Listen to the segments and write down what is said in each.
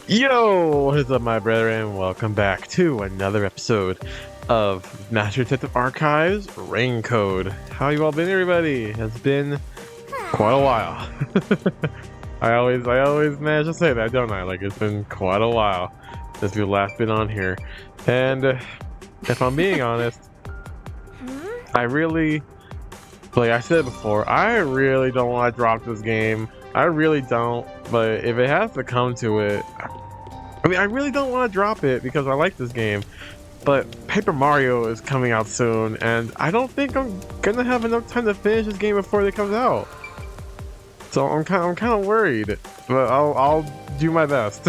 Yo, what is up, my brethren? Welcome back to another episode of Master Detective Archives Rain Code. How you all been, everybody? It's been quite a while. I always manage to say that, don't I? Like, it's been quite a while since we last been on here. And if I'm being honest, I really, like I said before, I really don't want to drop this game. I really don't. But if it has to come to it, I mean, I really don't want to drop it because I like this game. But Paper Mario is coming out soon, and I don't think I'm gonna have enough time to finish this game before it comes out. So I'm kind of worried, but I'll do my best.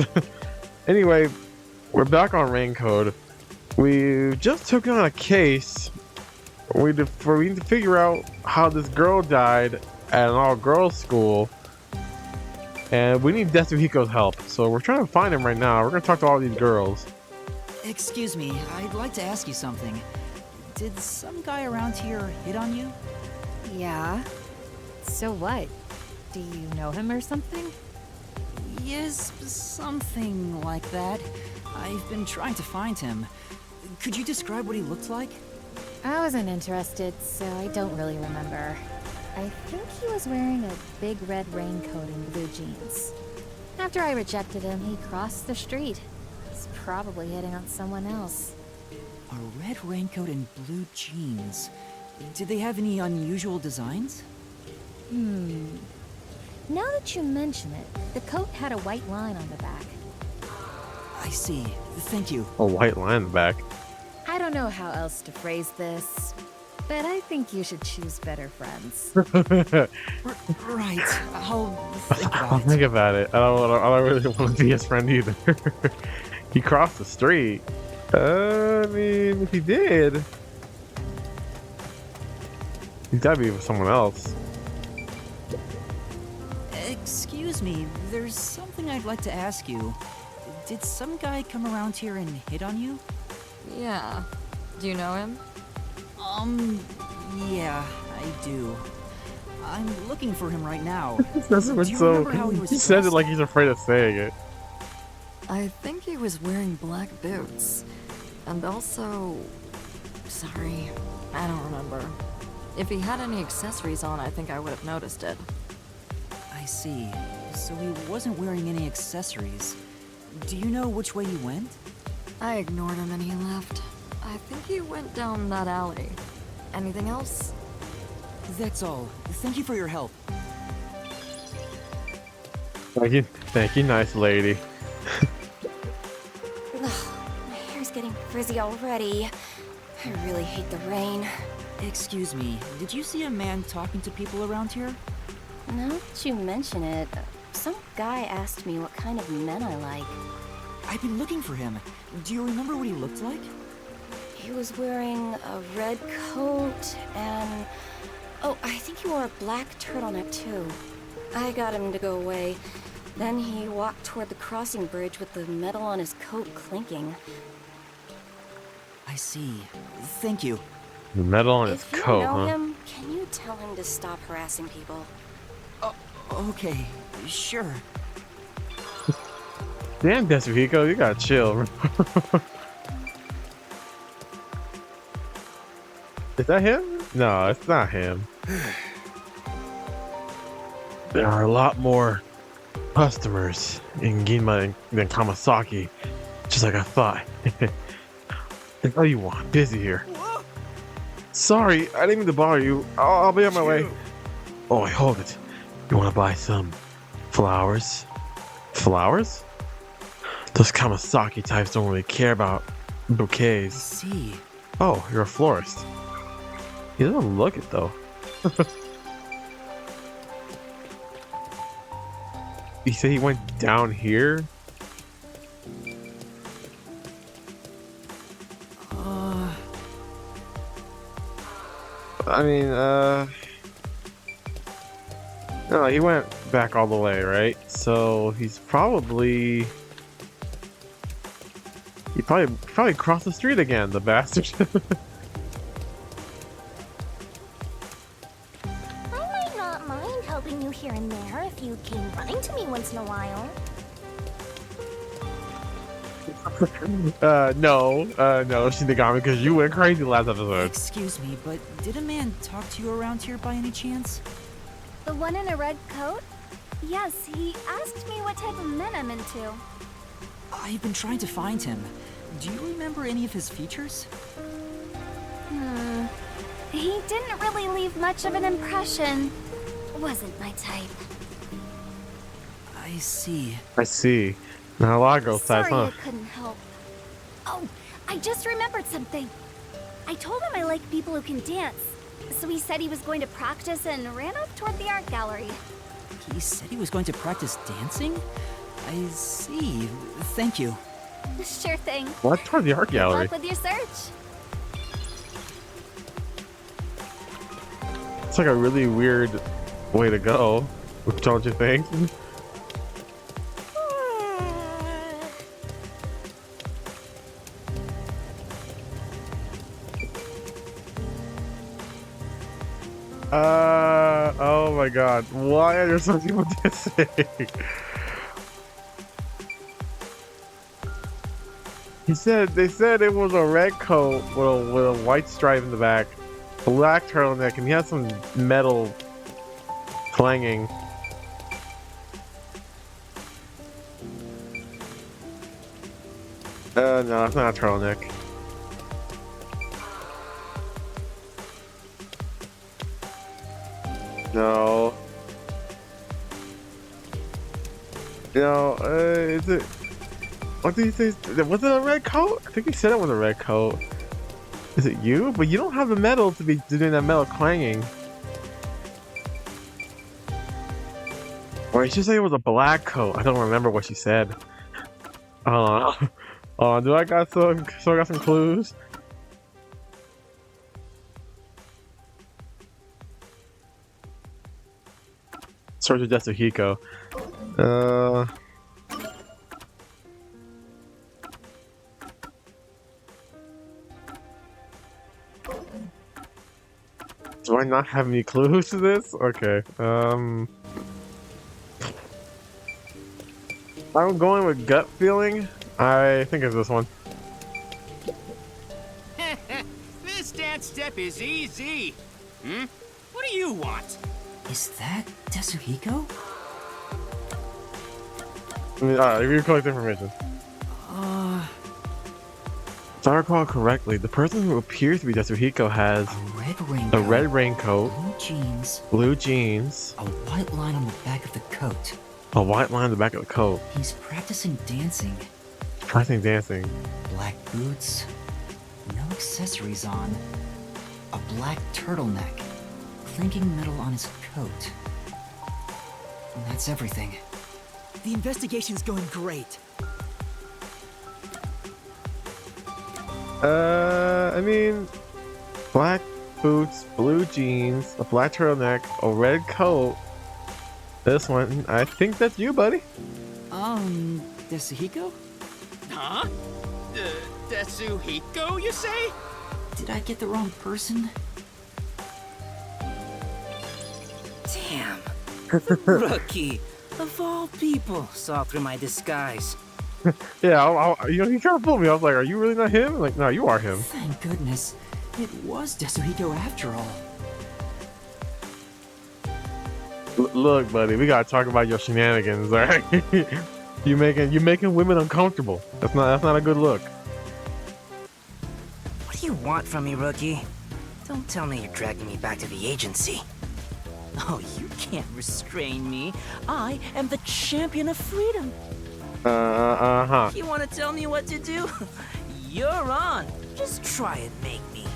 Anyway, we're back on Rain Code. We just took on a case. We need to figure out how this girl died at an all-girls school. And we need Desuhiko's help, so we're trying to find him right now. We're gonna talk to all these girls. Excuse me, I'd like to ask you something. Did some guy around here hit on you? Yeah. So what? Do you know him or something? Yes, something like that. I've been trying to find him. Could you describe what he looked like? I wasn't interested, so I don't really remember. I think he was wearing a big red raincoat and blue jeans. After I rejected him, he crossed the street. He's probably hitting on someone else. A red raincoat and blue jeans. Did they have any unusual designs? Now that you mention it, the coat had a white line on the back. I see. Thank you. A white line in the back. I don't know how else to phrase this, but I think you should choose better friends. Right. I'll think about I'll it. think about it. I don't really want to be his friend either. He crossed the street. I mean, if he did, he's gotta be with someone else. Excuse me, there's something I'd like to ask you. Did some guy come around here and hit on you? Yeah. Do you know him? Yeah, I do. I'm looking for him right now. That's Do what's you so. remember how he was He said it dressed? like he's afraid of saying it. I think he was wearing black boots. And also... Sorry, I don't remember. If he had any accessories on, I think I would have noticed it. I see. So he wasn't wearing any accessories. Do you know which way he went? I ignored him and he left. I think he went down that alley. Anything else? That's all. Thank you for your help. Thank you, nice lady. My hair's getting frizzy already. I really hate the rain. Excuse me, did you see a man talking to people around here? Now that you mention it, some guy asked me what kind of men I like. I've been looking for him. Do you remember what he looked like? He was wearing a red coat and... Oh, I think he wore a black turtleneck too. I got him to go away. Then he walked toward the crossing bridge with the metal on his coat clinking. I see. Thank you. The metal on his If you coat, know huh? him, can you tell him to stop harassing people? Okay, sure. Damn, Desuhiko, you gotta chill. Is that him? No, it's not him. There are a lot more customers in Ginma than Kamasaki, just like I thought. That's all you want. Busy here. Sorry, I didn't mean to bother you. I'll be on my way. Oh, hold it. You want to buy some flowers? Flowers? Those Kamasaki types don't really care about I bouquets. see. Oh, you're a florist. He doesn't look it though. He said he went down here. I mean, no, he went back all the way, right? So he probably crossed the street again, the bastard. I might not mind helping you here and there if you came running to me once in a while. No, Shinigami, because you went crazy last episode. Excuse me, but did a man talk to you around here by any chance? The one in a red coat? Yes, he asked me what type of men I'm into. I've been trying to find him. Do you remember any of his features? He didn't really leave much of an impression. Wasn't my type. I see. I see. Now a lot of girls type, Sorry huh? I couldn't help. Oh, I just remembered something. I told him I like people who can dance. So he said he was going to practice and ran off toward the art gallery. He said he was going to practice dancing? I see. Thank you. Sure thing. What? Toward the art Good gallery. luck with your search. It's like a really weird way to go, don't you think? Oh my god, why are there some people dissing? They said it was a red coat with a white stripe in the back, black turtleneck, and he had some metal clanging. No, it's not a turtleneck. No. No, is it? What did he say? Was it a red coat? I think he said it was a red coat. Is it you? But you don't have the metal to be doing that metal clanging. Or she said it was a black coat. I don't remember what she said. Do I got some clues? Search of Desuhiko. Do I not have any clues to this? Okay. I'm going with gut feeling. I think it's this one. This dance step is easy. What do you want? Is that Desuhiko? You collect information. If I recall correctly, the person who appears to be Desuhiko has A red raincoat. a red raincoat, Blue jeans. blue jeans, A white line on the back of the coat. a white line on the back of the coat, He's practicing dancing. practicing dancing. Black boots. No accessories on. A black turtleneck. Clinking metal on his coat. And that's everything. The investigation's going great. I mean, black boots, blue jeans, a black turtleneck, a red coat. This one, I think that's you, buddy. Desuhiko? Huh? Desuhiko, you say? Did I get the wrong person? Damn. Rookie. Of all people, saw through my disguise. Yeah, you kind of fooled me. I was like, are you really not him? Like, no, you are him. Thank goodness. It was Desuhiko after all. Look, buddy, we gotta talk about your shenanigans, alright? you making women uncomfortable. That's not a good look. What do you want from me, Rookie? Don't tell me you're dragging me back to the agency. Oh, you can't restrain me. I am the champion of freedom. Uh-huh. You want to tell me what to do? You're on. Just try and make me.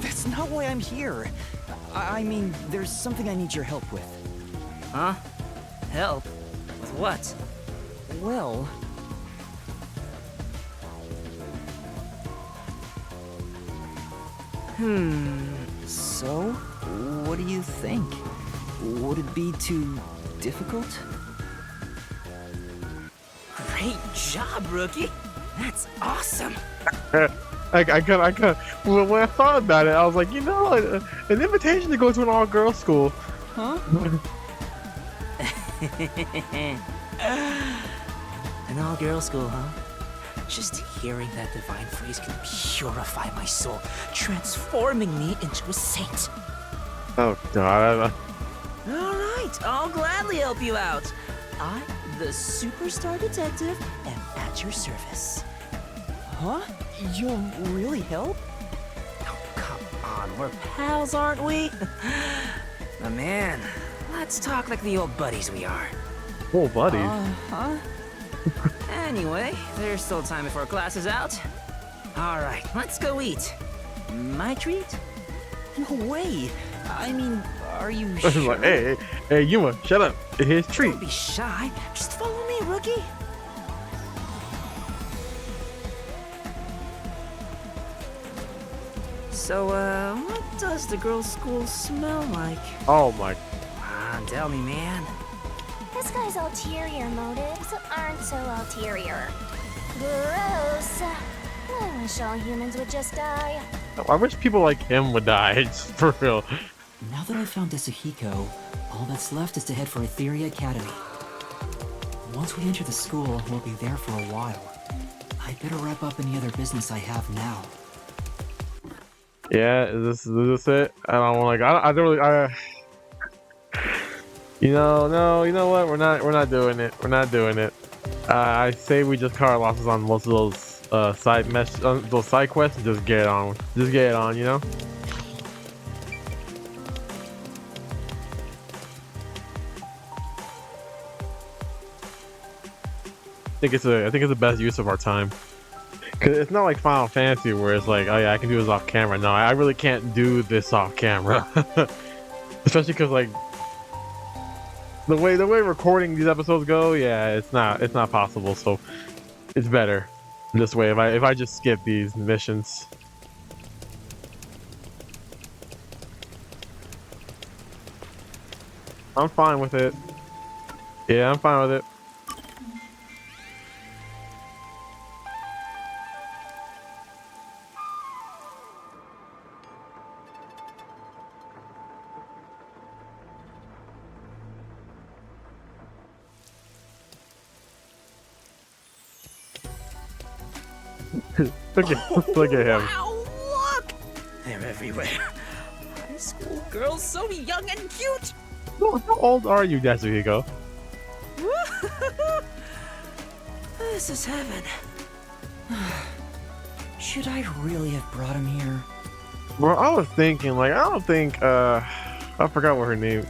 That's not why I'm here. I mean, there's something I need your help with. Huh? Help? With what? Well... So, what do you think? Would it be too difficult? Great job, Rookie. That's awesome. I when I thought about it, I was like, you know, an invitation to go to an all-girls school. Huh? An all-girl school, huh? Just hearing that divine phrase can purify my soul, transforming me into a saint. Oh God. All right, I'll gladly help you out. I, the superstar detective, am at your service. Huh? You'll really help? Oh, come on, we're pals, aren't we? My man, let's talk like the old buddies we are. Oh, buddy. Huh? Anyway, there's still time before class is out. All right, let's go eat. My treat? No way. I mean, are you sure? Like, hey, Yuma, shut up. It's his treat. Don't be shy. Just follow me, rookie. So, what does the girls' school smell like? Oh my. Come on, tell me, man. This guy's ulterior motives aren't so ulterior. Gross. I wish all humans would just die. I wish people like him would die. It's for real. Now that I've found Desuhiko, all that's left is to head for Etheria Academy. Once we enter the school, we'll be there for a while. I'd better wrap up any other business I have now. Yeah, is this it? I don't like. I don't really. You know, no. You know what? We're not doing it. We're not doing it. I say we just cut our losses on most of those those side quests and just get it on. Just get it on. You know. I think it's the best use of our time. Cause it's not like Final Fantasy where it's like, oh yeah, I can do this off camera. No, I really can't do this off camera. Especially because like the way recording these episodes go, yeah, it's not possible. So it's better this way if I just skip these missions. I'm fine with it. Yeah, I'm fine with it. Look at him. Wow, look! They're everywhere. High school girls, so young and cute. How old are you, Desuhiko? This is heaven. Should I really have brought him here? Bro, I was thinking, like, I don't think, I forgot what her name,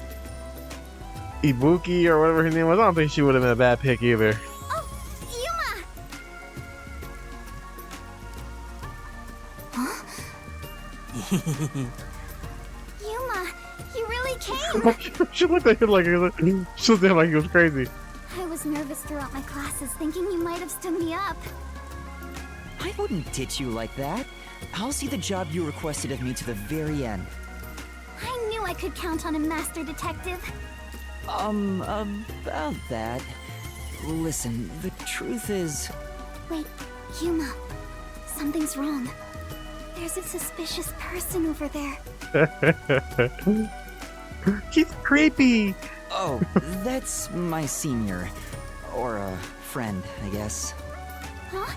Ibuki or whatever her name was. I don't think she would have been a bad pick either. Oh, Yuma! Huh? Yuma, you really came! She looked at him like he was crazy. I was nervous throughout my classes, thinking you might have stood me up. I wouldn't ditch you like that. I'll see the job you requested of me to the very end. I knew I could count on a master detective. About that. Listen, the truth is... Wait, Yuma. Something's wrong. There's a suspicious person over there. He's creepy. Oh, that's my senior. Or a friend, I guess. Huh?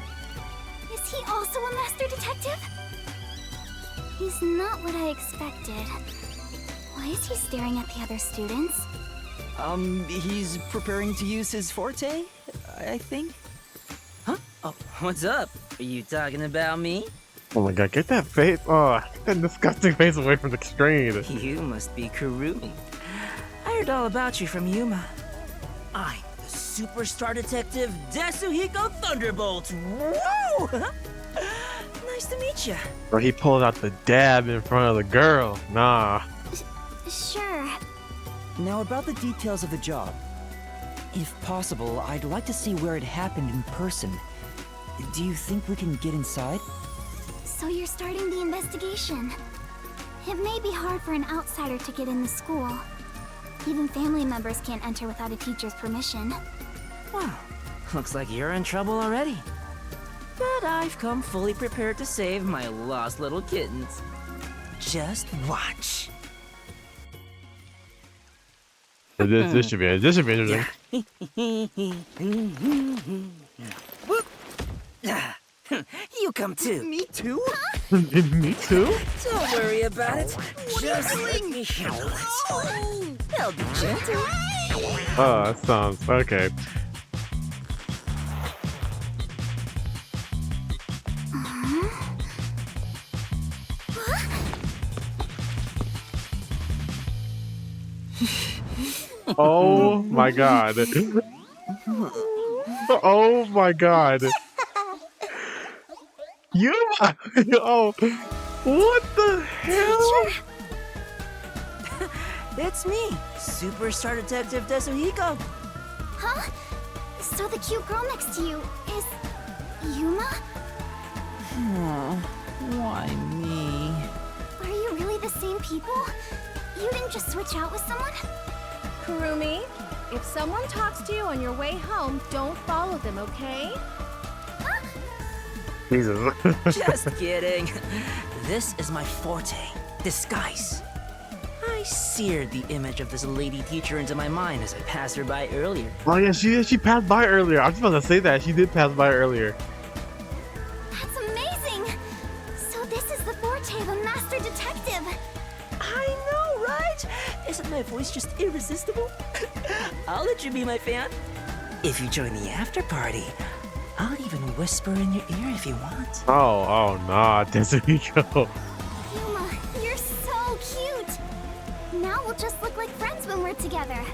Is he also a master detective? He's not what I expected. Why is he staring at the other students? He's preparing to use his forte, I think. Huh? Oh, what's up? Are you talking about me? Oh my god, get that face, get that disgusting face away from the screen. You must be Kurumi. I heard all about you from Yuma. I'm the superstar detective Desuhiko Thunderbolt. Whoa! Nice to meet you. Bro, he pulled out the dab in front of the girl. Nah. Sure. Now about the details of the job. If possible, I'd like to see where it happened in person. Do you think we can get inside? So you're starting the investigation. It may be hard for an outsider to get in the school. Even family members can't enter without a teacher's permission. Wow, looks like you're in trouble already. But I've come fully prepared to save my lost little kittens. Just watch. This should be interesting. Whoop. Ah. come too. Me too? Me too? Don't worry about it. Just let me handle it. I'll be gentle. Oh, that sounds okay. Oh my god. Oh my god. You oh, what the hell? It's me, Superstar Detective Desuhiko. Huh? So the cute girl next to you is Yuma? Oh, why me? Are you really the same people? You didn't just switch out with someone? Kurumi, if someone talks to you on your way home, don't follow them, okay? Jesus. Just kidding. This is my forte, disguise. I seared the image of this lady teacher into my mind as I passed her by earlier. Oh yeah, she passed by earlier. I was just about to say that. She did pass by earlier. That's amazing! So this is the forte of a master detective. I know, right? Isn't my voice just irresistible? I'll let you be my fan. If you join the after party, I'll even whisper in your ear if you want. Oh nah, Desuhiko. Yuma, you're so cute! Now we'll just look like friends when we're together.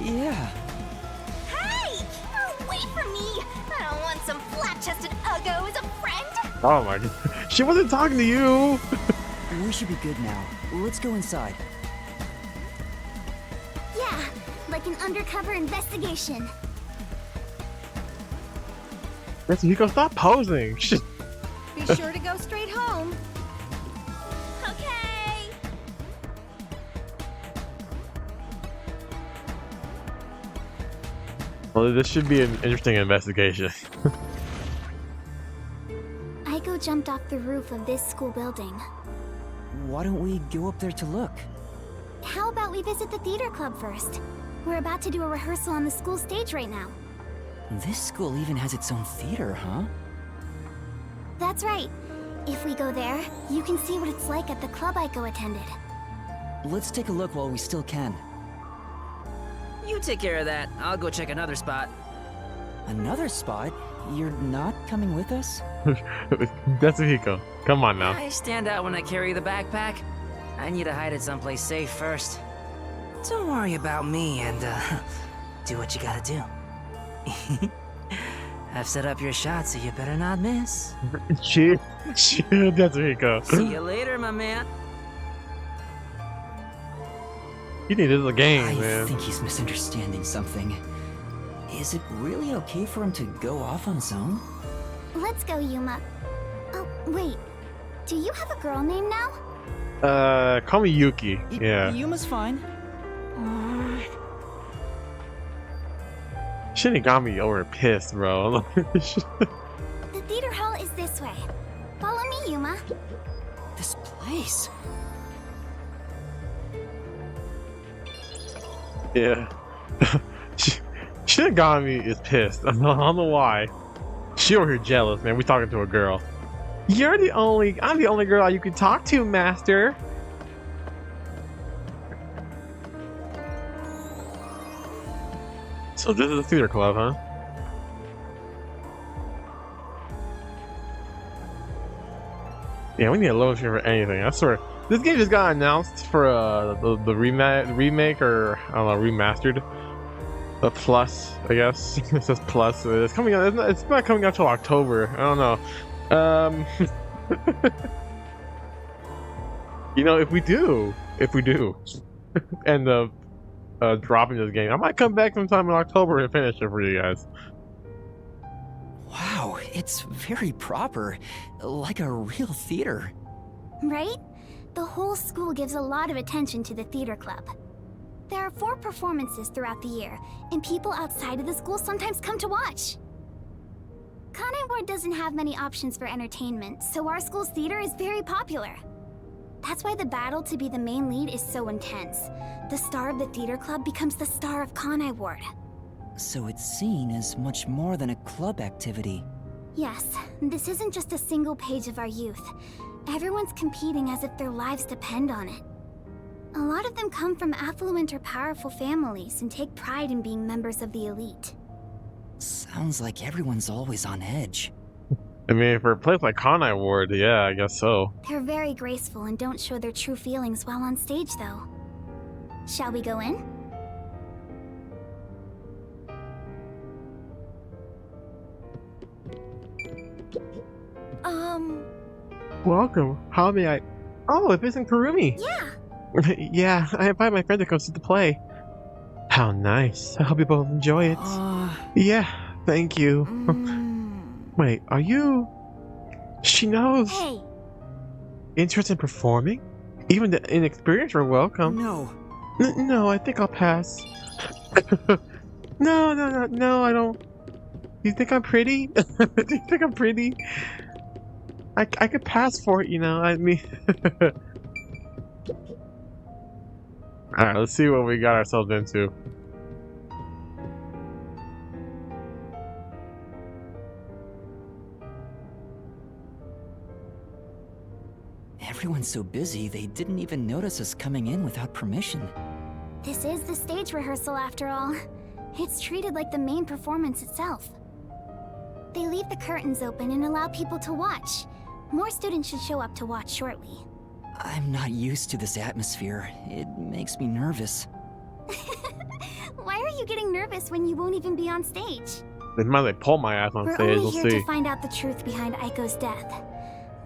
Yeah. Hey! Away from me! I don't want some flat-chested uggo as a friend! Oh my god. She wasn't talking to you. We should be good now. Let's go inside. Yeah, like an undercover investigation. Desuhiko, stop posing. Shit. Be sure to go straight home. Okay! Well, this should be an interesting investigation. Aiko jumped off the roof of this school building. Why don't we go up there to look? How about we visit the theater club first? We're about to do a rehearsal on the school stage right now. This school even has its own theater, huh? That's right. If we go there, you can see what it's like at the club Aiko attended. Let's take a look while we still can. You take care of that. I'll go check another spot. Another spot? You're not coming with us? Desuhiko, come on now. I stand out when I carry the backpack. I need to hide it someplace safe first. Don't worry about me and, do what you gotta do. I've set up your shot, so you better not miss. Chill, Desuhiko. See you later, my man. You need this a game, I man. think he's misunderstanding something. Is it really okay for him to go off on his own? Let's go, Yuma. Oh, wait. Do you have a girl name now? Call me Yuki. Yeah. Yuma's fine. Shinigami over pissed, bro. The theater hall is this way. Follow me, Yuma. This place. Yeah. Shinigami is pissed. I don't know why. She over here jealous, man. We talking to a girl. I'm the only girl you can talk to, master. So this is a theater club, huh? Yeah, we need a load screen for anything. I swear. This game just got announced for the remake or I don't know, remastered. The plus, I guess. It says plus. It's coming out. It's not coming out till October. I don't know. You know, if we do, end up dropping this game, I might come back sometime in October and finish it for you guys. Wow, it's very proper. Like a real theater. Right? The whole school gives a lot of attention to the theater club. There are 4 performances throughout the year, and people outside of the school sometimes come to watch. Kanai Ward doesn't have many options for entertainment, so our school's theater is very popular. That's why the battle to be the main lead is so intense. The star of the theater club becomes the star of Kanai Ward. So it's seen as much more than a club activity. Yes, this isn't just a single page of our youth. Everyone's competing as if their lives depend on it. A lot of them come from affluent or powerful families and take pride in being members of the elite. Sounds like everyone's always on edge. I mean, for a place like Kanai Ward, yeah, I guess so. They're very graceful and don't show their true feelings while on stage, though. Shall we go in? Welcome. How may I... Oh, it isn't Kurumi. Yeah. Yeah, I invited my friend to come see the play. How nice. I hope you both enjoy it. Yeah, thank you. Wait, are you... She knows. Hey. Interested in performing? Even the inexperienced are welcome. No. No, I think I'll pass. No, I don't. You think I'm pretty? Do you think I'm pretty? I could pass for it, you know, I mean... Alright, let's see what we got ourselves into. Everyone's so busy, they didn't even notice us coming in without permission. This is the stage rehearsal after all. It's treated like the main performance itself. They leave the curtains open and allow people to watch. More students should show up to watch shortly. I'm not used to this atmosphere. It makes me nervous. Why are you getting nervous when you won't even be on stage? They might like pull my ass on We're stage, only we'll here see. to find out the truth behind Aiko's death.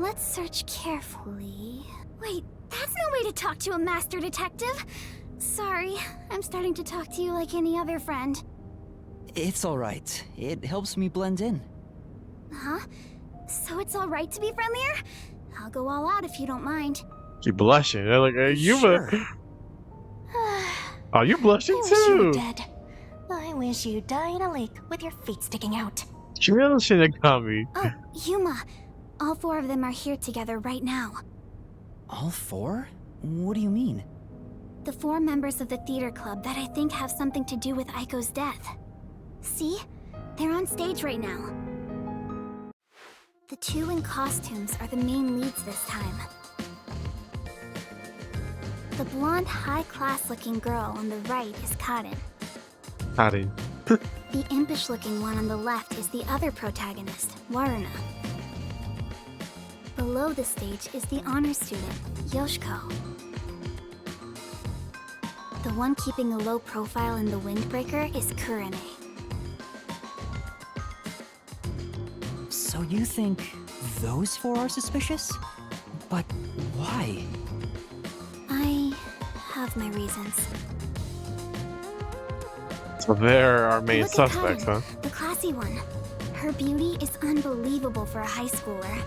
Let's search carefully. Wait, that's no way to talk to a master detective. Sorry, I'm starting to talk to you like any other friend. It's alright. It helps me blend in. Huh? So it's alright to be friendlier? I'll go all out if you don't mind. She's blushing. They're like, hey, you Sure. Oh, you're blushing I wish you were too. dead. I wish you died in a lake with your feet sticking out. She really shouldn't have got me. Oh, Yuma. All four of them are here together right now. All four? What do you mean? The four members of the theater club that I think have something to do with Aiko's death. See? They're on stage right now. The two in costumes are the main leads this time. The blonde, high-class-looking girl on the right is Karin. Howdy. The impish-looking one on the left is the other protagonist, Waruna. Below the stage is the honor student, Yoshiko. The one keeping a low profile in the windbreaker is Kurene. So you think those four are suspicious? But why? I have my reasons. So they're our main Look at suspects, Karin, huh? the classy one. Her beauty is unbelievable for a high schooler.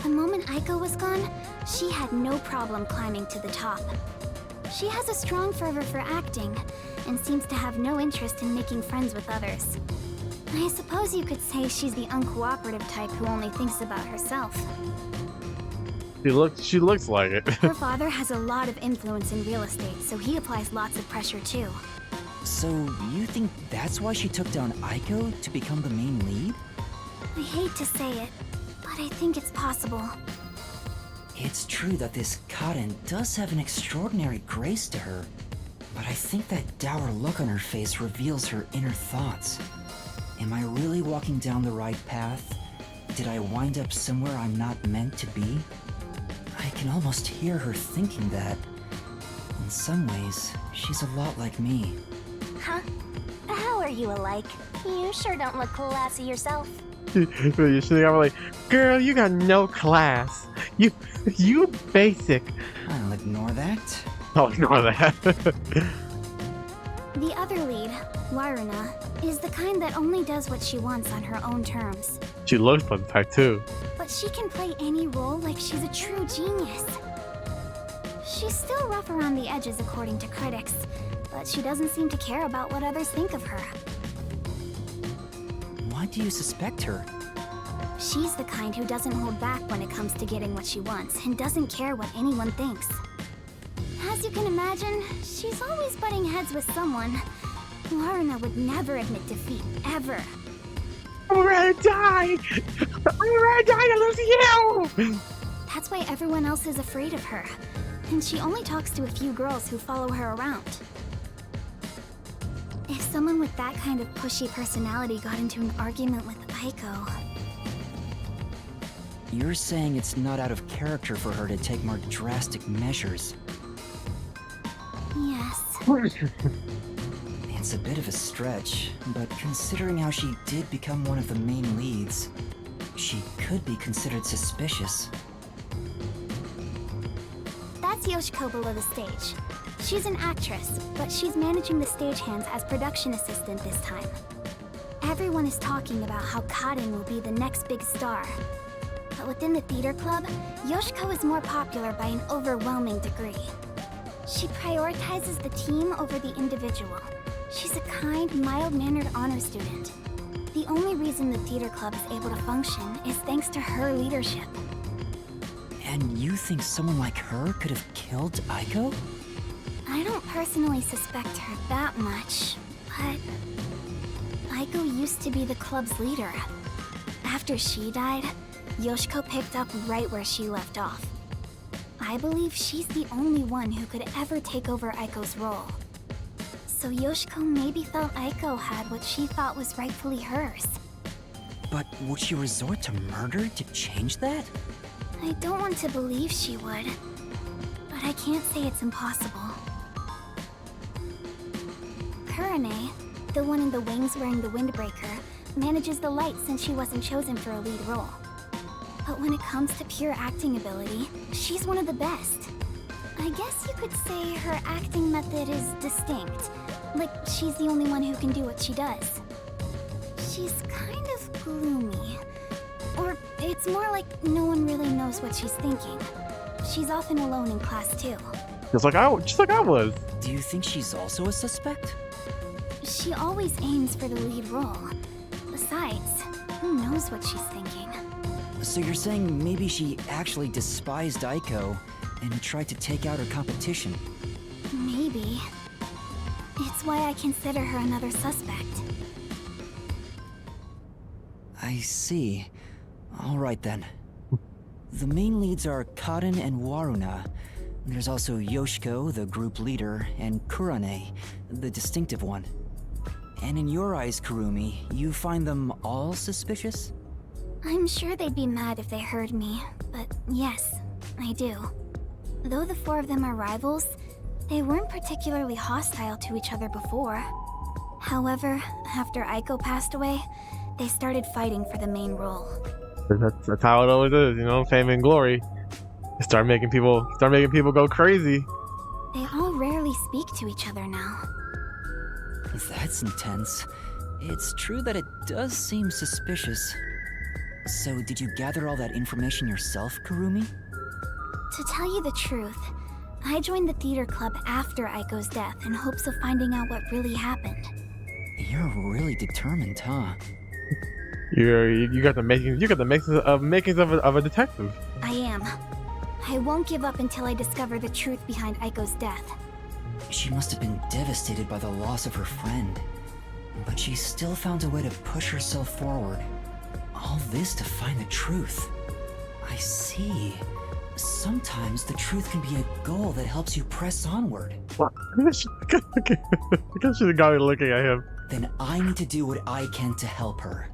The moment Aiko was gone, she had no problem climbing to the top. She has a strong fervor for acting, and seems to have no interest in making friends with others. I suppose you could say she's the uncooperative type who only thinks about herself. She looks like it. Her father has a lot of influence in real estate, so he applies lots of pressure too. So you think that's why she took down Aiko to become the main lead? I hate to say it, but I think it's possible. It's true that this Karin does have an extraordinary grace to her, but I think that dour look on her face reveals her inner thoughts. Am I really walking down the right path? Did I wind up somewhere I'm not meant to be? I can almost hear her thinking that. In some ways, she's a lot like me. Huh? How are you alike? You sure don't look classy yourself. You should have like, girl, you got no class. You basic. I'll ignore that. I'll ignore that. The other lead, Waruna, is the kind that only does what she wants on her own terms. She looks like the type too. But she can play any role like she's a true genius. She's still rough around the edges according to critics, but she doesn't seem to care about what others think of her. Why do you suspect her? She's the kind who doesn't hold back when it comes to getting what she wants and doesn't care what anyone thinks. As you can imagine, she's always butting heads with someone. Waruna would never admit defeat, ever. Right, rather die! I'd rather die than lose you! That's why everyone else is afraid of her. And she only talks to a few girls who follow her around. If someone with that kind of pushy personality got into an argument with Aiko... You're saying it's not out of character for her to take more drastic measures. Yes. It's a bit of a stretch, but considering how she did become one of the main leads, she could be considered suspicious. That's Yoshiko below the stage. She's an actress, but she's managing the stagehands as production assistant this time. Everyone is talking about how Kaden will be the next big star. But within the theater club, Yoshiko is more popular by an overwhelming degree. She prioritizes the team over the individual. She's a kind, mild-mannered honor student. The only reason the theater club is able to function is thanks to her leadership. And you think someone like her could have killed Aiko? I don't personally suspect her that much, but... Aiko used to be the club's leader. After she died, Yoshiko picked up right where she left off. I believe she's the only one who could ever take over Aiko's role. So Yoshiko maybe felt Aiko had what she thought was rightfully hers. But would she resort to murder to change that? I don't want to believe she would, but I can't say it's impossible. Kurane, the one in the wings wearing the windbreaker, manages the light since she wasn't chosen for a lead role. But when it comes to pure acting ability, she's one of the best. I guess you could say her acting method is distinct. Like, she's the only one who can do what she does. She's kind of gloomy. Or it's more like no one really knows what she's thinking. She's often alone in class too. Just like I was. Do you think she's also a suspect? She always aims for the lead role. Besides, who knows what she's thinking? So you're saying maybe she actually despised Aiko and tried to take out her competition? Maybe. It's why I consider her another suspect. I see. Alright then. The main leads are Kaden and Waruna. There's also Yoshiko, the group leader, and Kurane, the distinctive one. And in your eyes, Kurumi, you find them all suspicious? I'm sure they'd be mad if they heard me, but yes, I do. Though the four of them are rivals, they weren't particularly hostile to each other before. However, after Aiko passed away, they started fighting for the main role. That's how it always is, you know, fame and glory. Start making people go crazy. They all rarely speak to each other now. That's intense. It's true that it does seem suspicious. So did you gather all that information yourself, Kurumi? To tell you the truth, I joined the theater club after Aiko's death in hopes of finding out what really happened. You're really determined, huh? You got the makings of a detective. I am. I won't give up until I discover the truth behind Aiko's death. She must have been devastated by the loss of her friend. But she still found a way to push herself forward. All this to find the truth. I see. Sometimes the truth can be a goal that helps you press onward. What? Because she's got me looking at him. Then I need to do what I can to help her.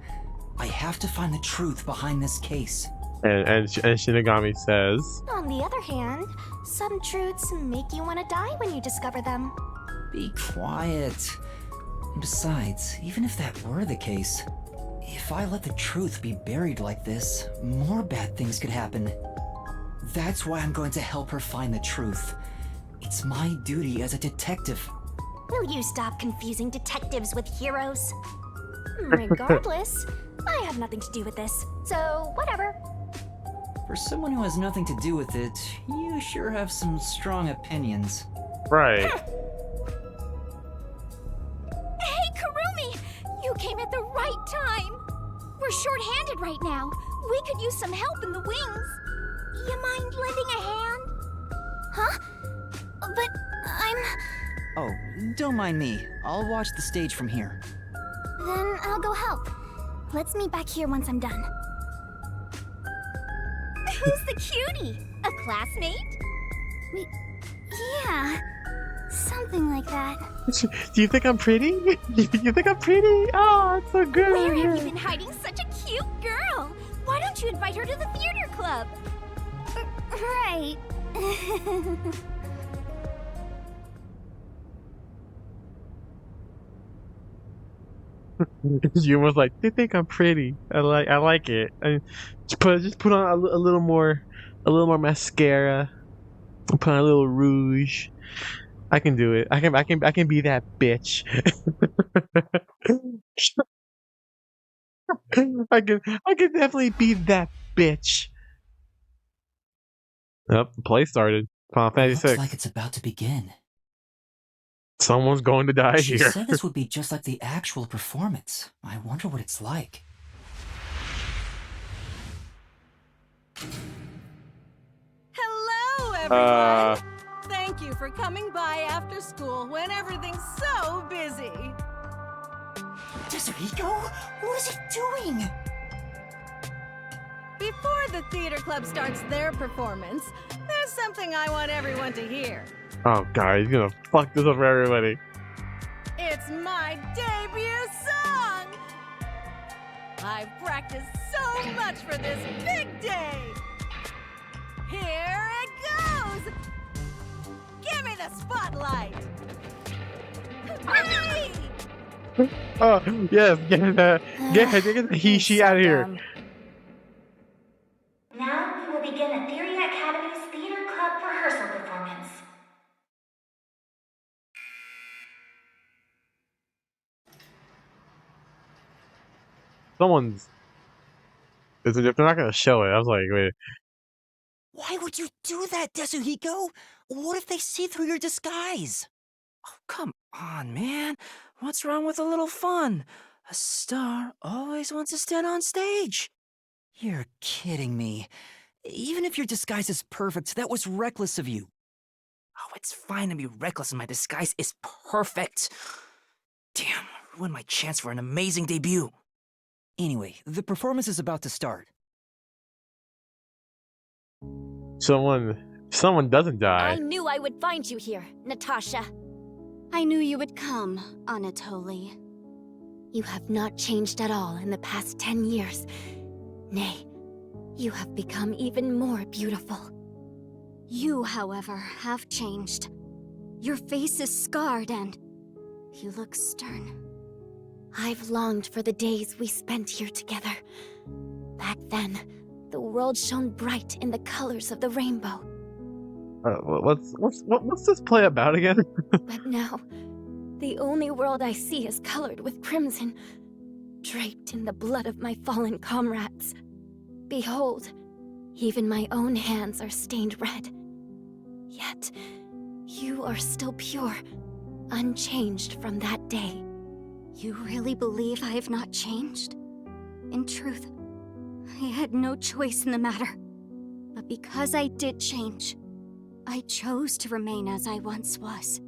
I have to find the truth behind this case. And Shinigami says, On the other hand, some truths make you want to die when you discover them. Be quiet. Besides, even if that were the case, if I let the truth be buried like this, more bad things could happen. That's why I'm going to help her find the truth. It's my duty as a detective. Will you stop confusing detectives with heroes? Regardless, I have nothing to do with this, so whatever. For someone who has nothing to do with it, you sure have some strong opinions. right. Hey, Kurumi! You came at the right time! We're short-handed right now. We could use some help in the wings. You mind lending a hand? Huh? But I'm... Oh, don't mind me. I'll watch the stage from here. Then I'll go help. Let's meet back here once I'm done. Who's the cutie? A classmate? Yeah, something like that. Do you think I'm pretty? You think I'm pretty? Oh, it's so good. Where have you been hiding such a cute girl? Why don't you invite her to the theater club? Right. You was like, they think I'm pretty. I like it. Just put on a little more mascara. Put on a little rouge. I can do it. I can be that bitch. I can definitely be that bitch. Yep, the play started. Final Fantasy Looks 6. like it's about to begin. Someone's going to die She here. said this would be just like the actual performance. I wonder what it's like. Hello, everyone! Thank you for coming by after school when everything's so busy. Desuhiko? What is he doing? Before the theater club starts their performance, there's something I want everyone to hear. Oh god, he's gonna fuck this up for everybody. It's my debut song! I've practiced so much for this big day! Here it goes! Give me the spotlight! Hooray! Oh yes, get the he she out of here. Now we will begin Etheria Academy's Theater Club rehearsal performance. Someone's. If they're not gonna show it, I was like, wait. Why would you do that, Desuhiko? What if they see through your disguise? Oh, come on, man. What's wrong with a little fun? A star always wants to stand on stage. You're kidding me. Even if your disguise is perfect, that was reckless of you. Oh, it's fine to be reckless and my disguise is perfect. Damn, ruined my chance for an amazing debut. Anyway, the performance is about to start. Someone doesn't die. I knew I would find you here, Natasha. I knew you would come, Anatoly. You have not changed at all in the past 10 years. Nay, you have become even more beautiful. You, however, have changed. Your face is scarred and you look stern. I've longed for the days we spent here together. Back then, the world shone bright in the colors of the rainbow. What's this play about again? But now, the only world I see is colored with crimson, draped in the blood of my fallen comrades. Behold, even my own hands are stained red. Yet, you are still pure, unchanged from that day. You really believe I have not changed? In truth, I had no choice in the matter. But because I did change, I chose to remain as I once was.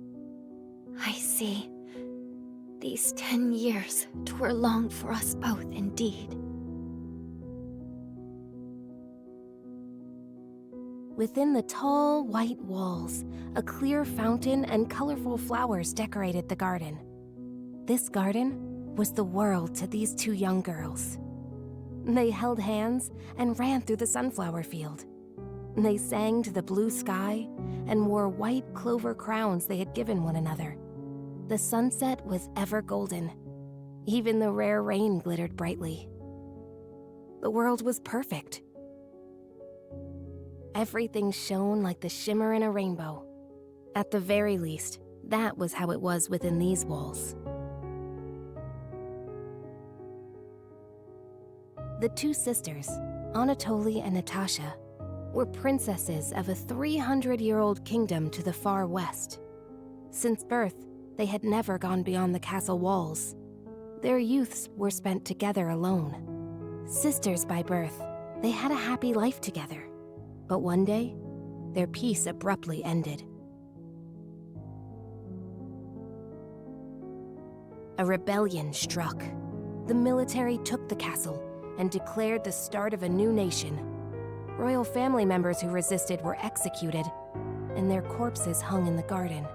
I see. These 10 years were long for us both indeed. Within the tall, white walls, a clear fountain and colorful flowers decorated the garden. This garden was the world to these two young girls. They held hands and ran through the sunflower field. They sang to the blue sky and wore white clover crowns they had given one another. The sunset was ever golden. Even the rare rain glittered brightly. The world was perfect. Everything shone like the shimmer in a rainbow. At the very least, that was how it was within these walls. The two sisters, Anatoly and Natasha, were princesses of a 300-year-old kingdom to the far west. Since birth, they had never gone beyond the castle walls. Their youths were spent together alone. Sisters by birth, they had a happy life together. But one day, their peace abruptly ended. A rebellion struck. the military took the castle and declared the start of a new nation. Royal family members who resisted were executed, and their corpses hung in the garden.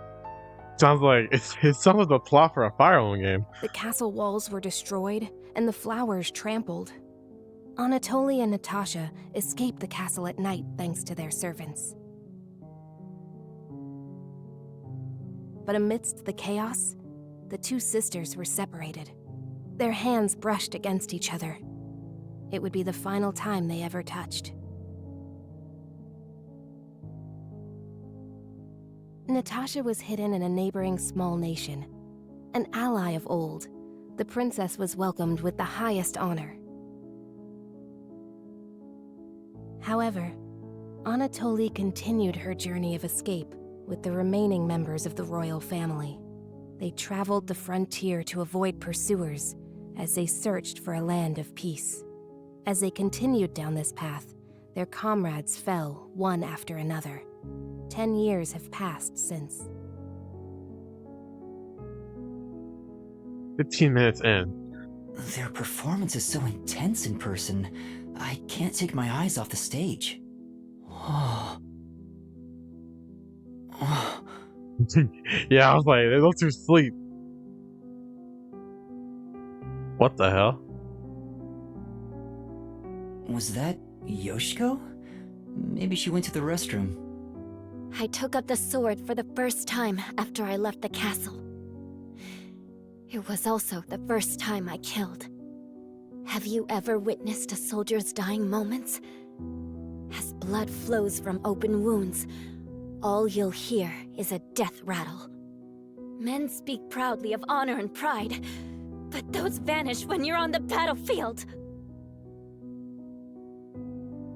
Sounds like it sounds like the plot for a Fire Emblem game. The castle walls were destroyed and the flowers trampled. Anatoly and Natasha escaped the castle at night thanks to their servants. But amidst the chaos, the two sisters were separated. Their hands brushed against each other. It would be the final time they ever touched. Natasha was hidden in a neighboring small nation. An ally of old, the princess was welcomed with the highest honor. However, Anatoly continued her journey of escape with the remaining members of the royal family. They traveled the frontier to avoid pursuers as they searched for a land of peace. As they continued down this path, their comrades fell one after another. 10 years have passed since. 15 minutes in. Their performance is so intense in person, I can't take my eyes off the stage. Oh. Yeah, I was like, they look to sleep. What the hell? Was that Yoshiko? Maybe she went to the restroom. I took up the sword for the first time after I left the castle. It was also the first time I killed. Have you ever witnessed a soldier's dying moments? As blood flows from open wounds, all you'll hear is a death rattle. Men speak proudly of honor and pride, but those vanish when you're on the battlefield.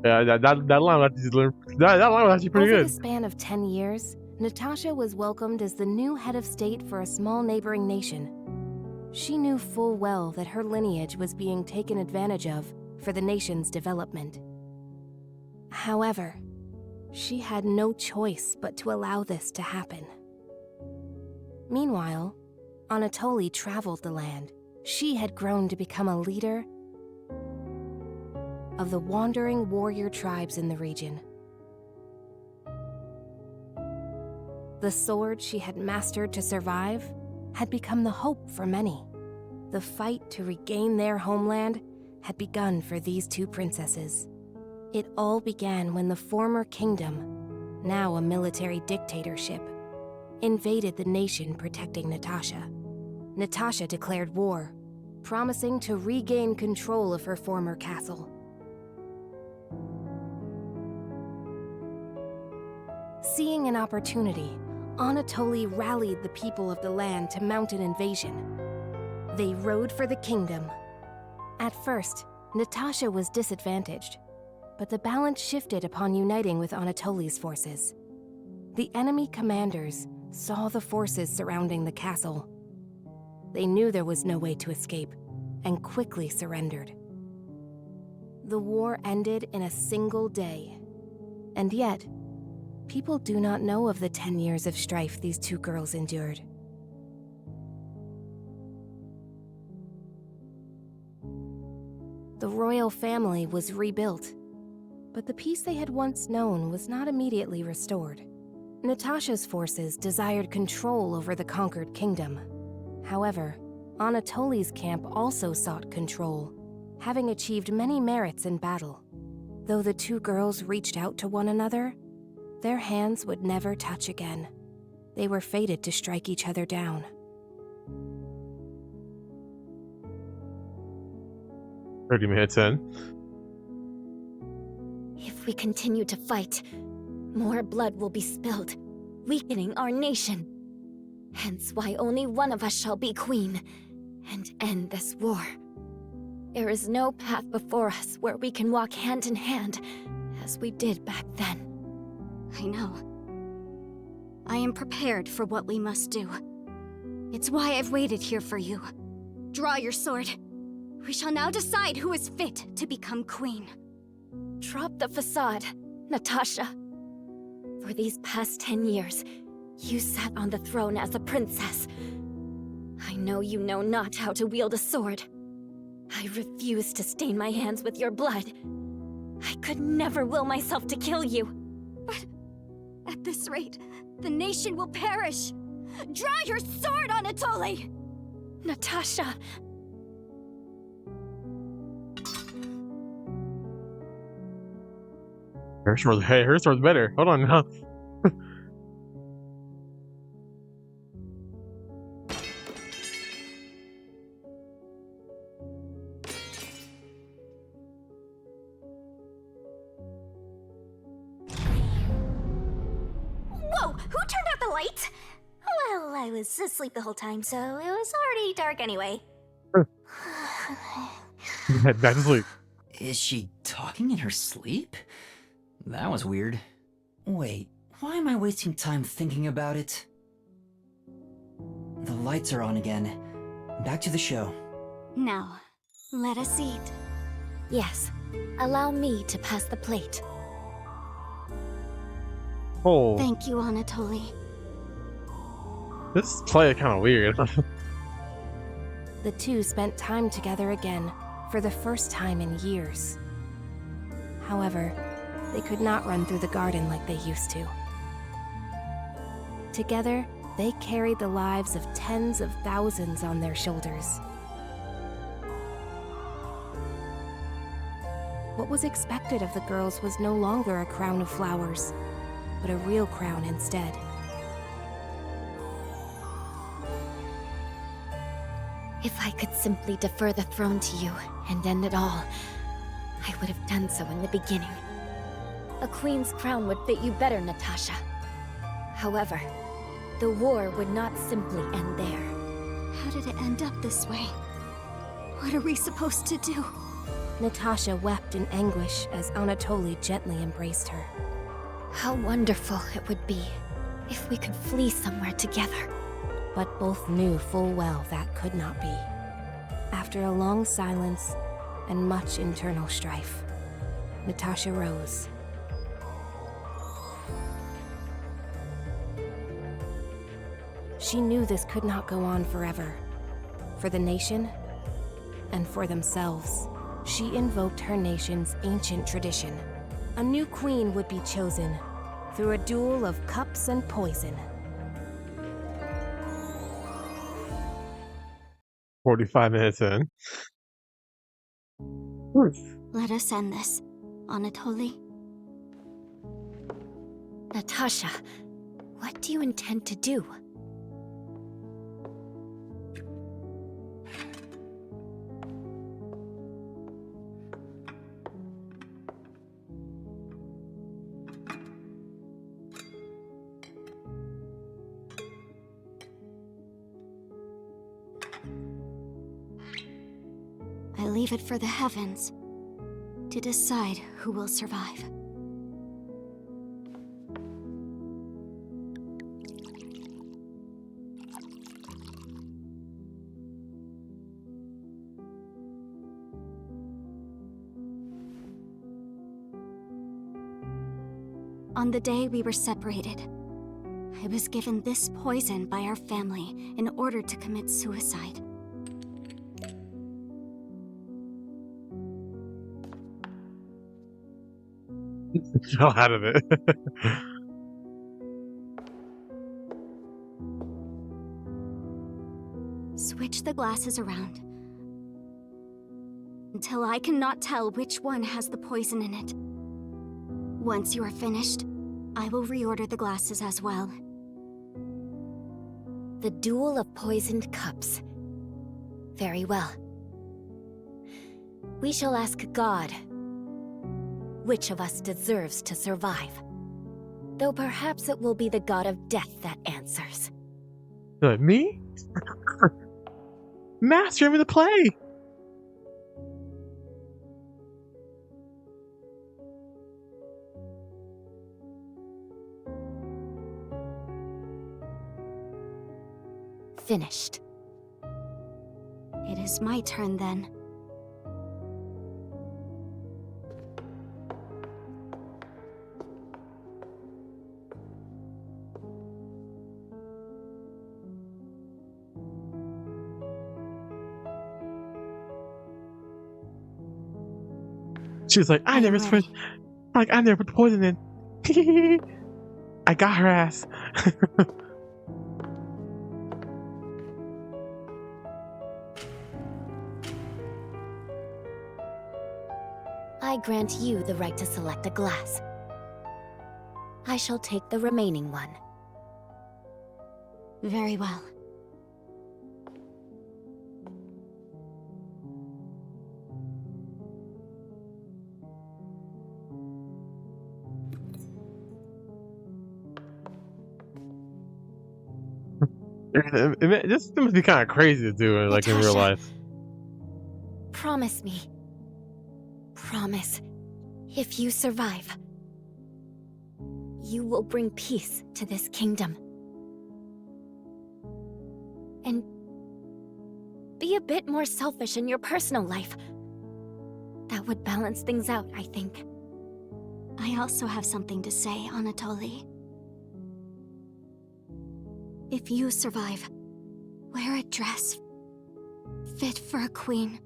Yeah, that line was actually, that line was actually pretty Over good. the span of 10 years, Natasha was welcomed as the new head of state for a small neighboring nation. She knew full well that her lineage was being taken advantage of for the nation's development. However, she had no choice but to allow this to happen. Meanwhile, Anatoly traveled the land. She had grown to become a leader of the wandering warrior tribes in the region. The sword she had mastered to survive had become the hope for many. The fight to regain their homeland had begun for these two princesses. It all began when the former kingdom, now a military dictatorship, invaded the nation protecting Natasha. Natasha declared war, promising to regain control of her former castle. Seeing an opportunity, Anatoly rallied the people of the land to mount an invasion. They rode for the kingdom. At first, Natasha was disadvantaged, but the balance shifted upon uniting with Anatoly's forces. The enemy commanders saw the forces surrounding the castle. They knew there was no way to escape, and quickly surrendered. The war ended in a single day, and yet, people do not know of the 10 years of strife these two girls endured. The royal family was rebuilt, but the peace they had once known was not immediately restored. Natasha's forces desired control over the conquered kingdom. However, Anatoly's camp also sought control, having achieved many merits in battle. Though the two girls reached out to one another, their hands would never touch again. They were fated to strike each other down. Minutes in. If we continue to fight, more blood will be spilled, weakening our nation. Hence why only one of us shall be queen and end this war. There is no path before us where we can walk hand in hand as we did back then. I know. I am prepared for what we must do. It's why I've waited here for you. Draw your sword. We shall now decide who is fit to become queen. Drop the facade, Natasha. For these past 10 years, you sat on the throne as a princess. I know you know not how to wield a sword. I refuse to stain my hands with your blood. I could never will myself to kill you. But at this rate, the nation will perish. Draw your sword, Anatoly! Natasha! Her sword's better. Hold on now. Whoa! Who turned out the light? Well, I was asleep the whole time, so it was already dark anyway. Back to sleep. Is she talking in her sleep? That was weird. Wait, why am I wasting time thinking about it? The lights are on again. Back to the show. Now, let us eat. Yes, allow me to pass the plate. Oh, Thank you, Anatoly. this play is kind of weird. The two spent time together again, for the first time in years. However, they could not run through the garden like they used to. Together, they carried the lives of tens of thousands on their shoulders. What was expected of the girls was no longer a crown of flowers, but a real crown instead. If I could simply defer the throne to you and end it all, I would have done so in the beginning. A queen's crown would fit you better, Natasha. However, the war would not simply end there. How did it end up this way? What are we supposed to do? Natasha wept in anguish as Anatoly gently embraced her. How wonderful it would be if we could flee somewhere together. But both knew full well that could not be. After a long silence and much internal strife, Natasha rose. She knew this could not go on forever. For the nation, and for themselves, she invoked her nation's ancient tradition. A new queen would be chosen through a duel of cups and poison. 45 minutes in. Let us end this, Anatoly. Natasha, what do you intend to do? I leave it for the heavens to decide who will survive. On the day we were separated, I was given this poison by our family in order to commit suicide. Fell out of it. Switch the glasses around until I cannot tell which one has the poison in it. Once you are finished, I will reorder the glasses as well. The duel of poisoned cups. Very well. We shall ask God which of us deserves to survive. Though perhaps it will be the god of death that answers. Me? Master me the play! Finished. It is my turn then. She's like, I never put the poison in. I got her ass. I grant you the right to select a glass. I shall take the remaining one. Very well. This must be kind of crazy to do, like in real Natasha. life. Promise me. Promise. If you survive, you will bring peace to this kingdom. And be a bit more selfish in your personal life. That would balance things out, I think. I also have something to say, Anatoly. If you survive, wear a dress fit for a queen,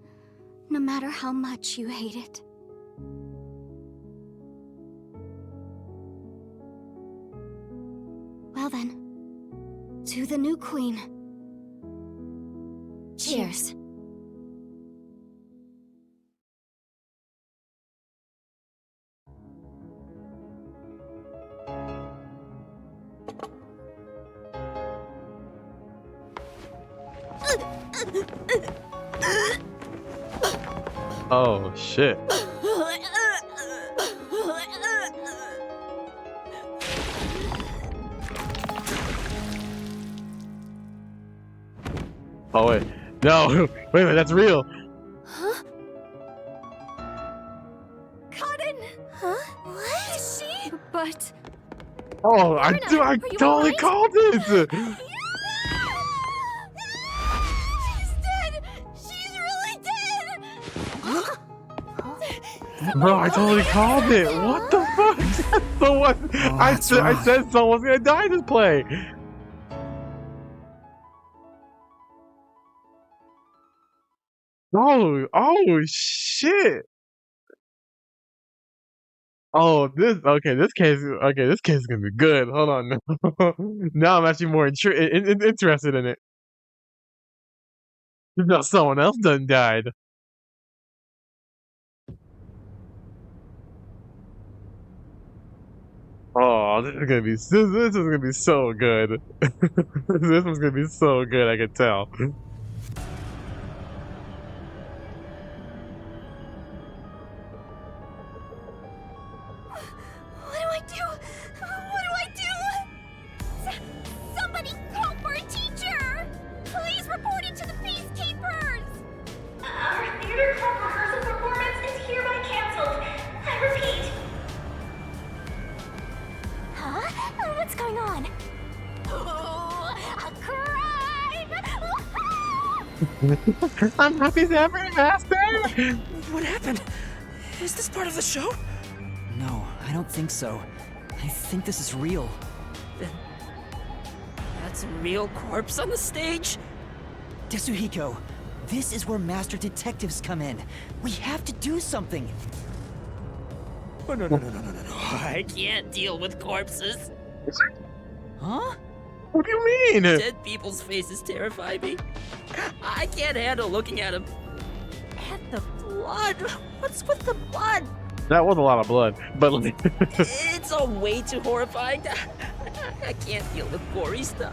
no matter how much you hate it. Well then, to the new queen. Cheers. Oh shit. Oh wait. No, wait a minute, that's real. Huh? Cotton! Huh? What? Is she? But... Oh, I Are you totally alright? called it. She's dead! She's really dead! Bro, I totally called it. What the fuck? Someone, I said someone's gonna die in this play. Oh shit. Oh, this case is gonna be good. Hold on. Now I'm actually more interested in it. No, someone else done died. Oh, this is gonna be so good. This one's gonna be so good, I can tell. What do I do? What do I do? Somebody call for a teacher! Please report it to the Peacekeepers! Our theater club rehearsal performance is hereby canceled. I repeat. Huh? What's going on? Oh, a crime! I'm happy to ever, Master. What happened? Is this part of the show? No, I don't think so. I think this is real. That's a real corpse on the stage? Desuhiko, this is where master detectives come in. We have to do something. Oh, no. I can't deal with corpses. Huh? What do you mean? Dead people's faces terrify me. I can't handle looking at them. And the blood. What's with the blood? That was a lot of blood, but It's all way too horrifying. I can't deal with gory stuff.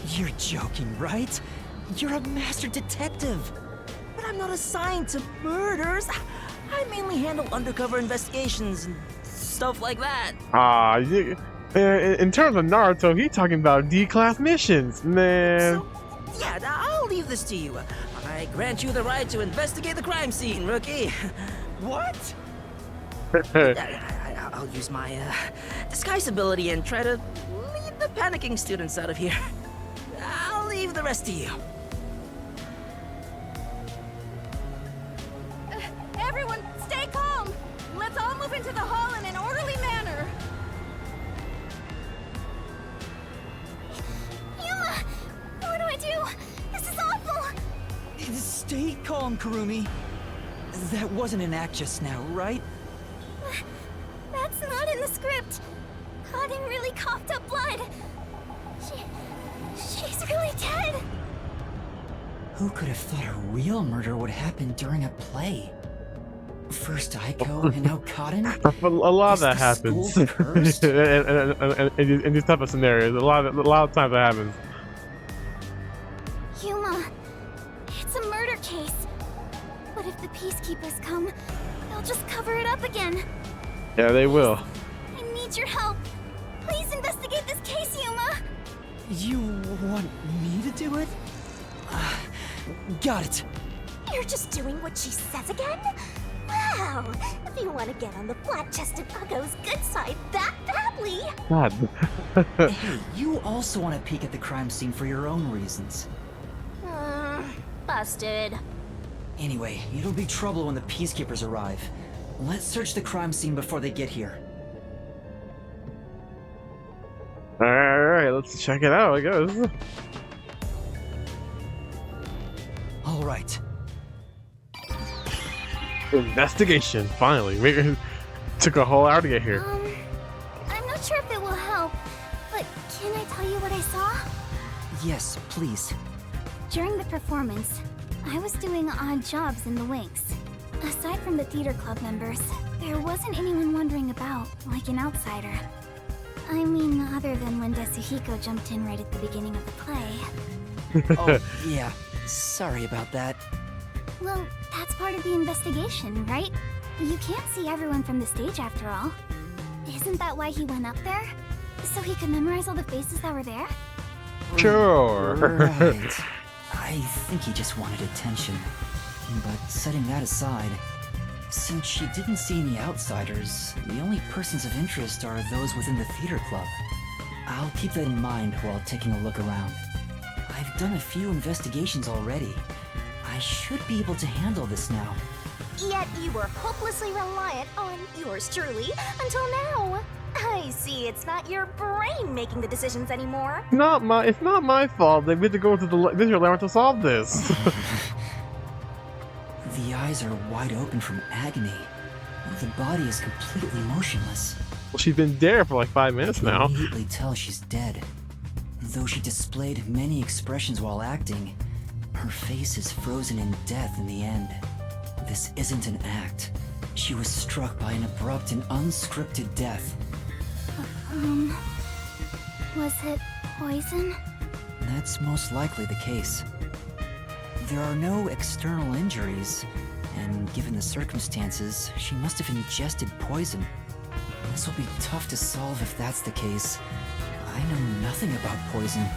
You're joking, right? You're a master detective. But I'm not assigned to murders. I mainly handle undercover investigations and stuff like that. in terms of Naruto, he's talking about D-class missions, man. So, yeah, I'll leave this to you. I grant you the right to investigate the crime scene, rookie. What? I'll use my disguise ability and try to lead the panicking students out of here. I'll leave the rest to you. Everyone, stay calm! Let's all move into the hall in an orderly manner! Yuma! What do I do? This is awful! Stay calm, Kurumi. That wasn't an act just now, right? That's not in the script. Cotton really coughed up blood. She's really dead. Who could have thought a real murder would happen during a play? First Aiko, and now Cotton? A lot of that happens. in these type of scenarios. A lot of times that happens. Yuma, it's a murder case. What if the peacekeepers come? They'll just cover it up again. Yeah, they will. I need your help. Please investigate this case, Yuma. You want me to do it? Got it. You're just doing what she says again? Wow, if you want to get on the flat-chested Uggo's good side that badly. God. Hey, you also want to peek at the crime scene for your own reasons. Busted. Anyway, it'll be trouble when the peacekeepers arrive. Let's search the crime scene before they get here. Alright, let's check it out, I guess. Alright. Investigation, finally. It took a whole hour to get here. I'm not sure if it will help, but can I tell you what I saw? Yes, please. During the performance, I was doing odd jobs in the wings. Aside from the theater club members, there wasn't anyone wandering about, like an outsider. I mean, other than when Desuhiko jumped in right at the beginning of the play. Oh, yeah. Sorry about that. Well, that's part of the investigation, right? You can't see everyone from the stage after all. Isn't that why he went up there? So he could memorize all the faces that were there? Sure. Right. I think he just wanted attention. But setting that aside, since she didn't see any outsiders, the only persons of interest are those within the theater club. I'll keep that in mind while taking a look around. I've done a few investigations already. I should be able to handle this now. Yet you were hopelessly reliant on yours truly until now. I see it's not your brain making the decisions anymore. It's not my fault. They need to go into the visual labyrinth to solve this. The eyes are wide open from agony. The body is completely motionless. Well, she's been there for like 5 minutes now. I can immediately tell she's dead. Though she displayed many expressions while acting, her face is frozen in death in the end. This isn't an act. She was struck by an abrupt and unscripted death. Was it poison? That's most likely the case. There are no external injuries, and given the circumstances, she must have ingested poison. This will be tough to solve if that's the case. I know nothing about poison.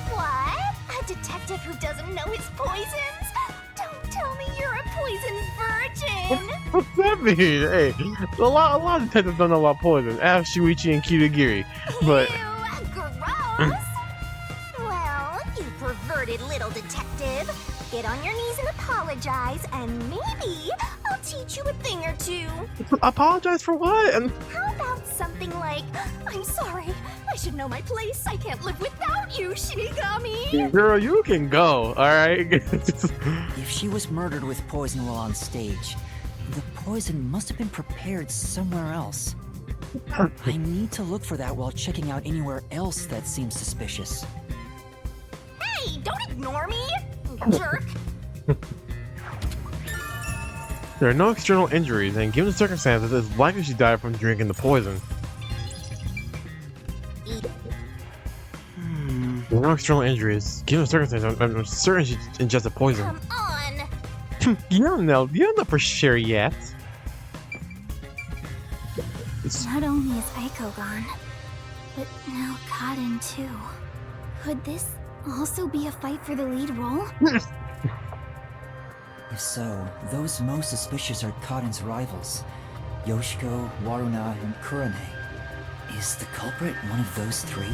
What? A detective who doesn't know his poisons? Don't tell me you're a poison virgin! What's that mean? Hey, a lot of detectives don't know about poison. Ask Shuichi and Kirigiri. But Ew, gross! Well, you perverted little detective. Get on your knees and apologize, and maybe I'll teach you a thing or two. apologize for what? And How about something like, I'm sorry, I should know my place. I can't live without you, Shinigami. girl, you can go. All right. If she was murdered with poison while on stage, the poison must have been prepared somewhere else. I need to look for that while checking out anywhere else that seems suspicious. Hey, don't ignore me, jerk. There are no external injuries, and given the circumstances, it's likely she died from drinking the poison. There are no external injuries. Given the circumstances, I'm certain she ingested poison. Come on. You don't know for sure yet. Not only is Aiko gone, but now Cotton too. Could this also be a fight for the lead role? If so, those most suspicious are Cotton's rivals, Yoshiko, Waruna, and Kurane. Is the culprit one of those three?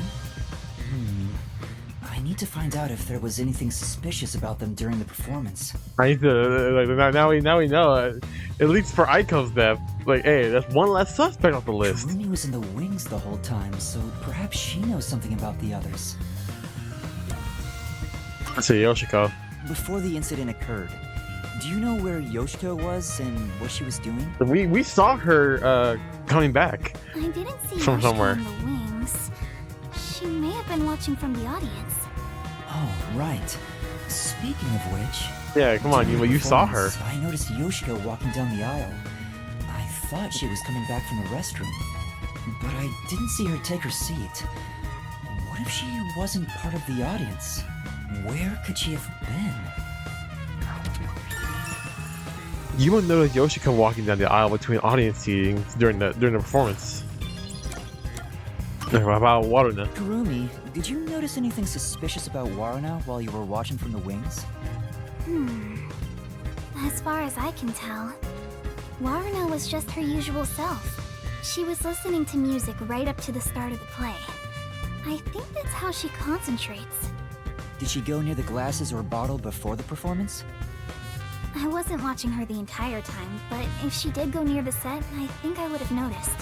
I need to find out if there was anything suspicious about them during the performance. I need to now we know. At least for Aiko's death, like, hey, that's one less suspect off the list. Kurane was in the wings the whole time, so perhaps she knows something about the others. Let's see, Yoshiko. Before the incident occurred, Do you know where Yoshiko was and what she was doing? We saw her coming back I didn't see from Yoshiko somewhere. in the wings. She may have been watching from the audience. Oh, right. Speaking of which... Yeah, come on, during the you saw her. performance, I noticed Yoshiko walking down the aisle. I thought she was coming back from the restroom, but I didn't see her take her seat. What if she wasn't part of the audience? Where could she have been? You would notice Yoshiko walking down the aisle between audience seating during the performance. About Waruna. Kurumi, did you notice anything suspicious about Waruna while you were watching from the wings? As far as I can tell, Waruna was just her usual self. She was listening to music right up to the start of the play. I think that's how she concentrates. Did she go near the glasses or bottle before the performance? I wasn't watching her the entire time, but if she did go near the set, I think I would have noticed.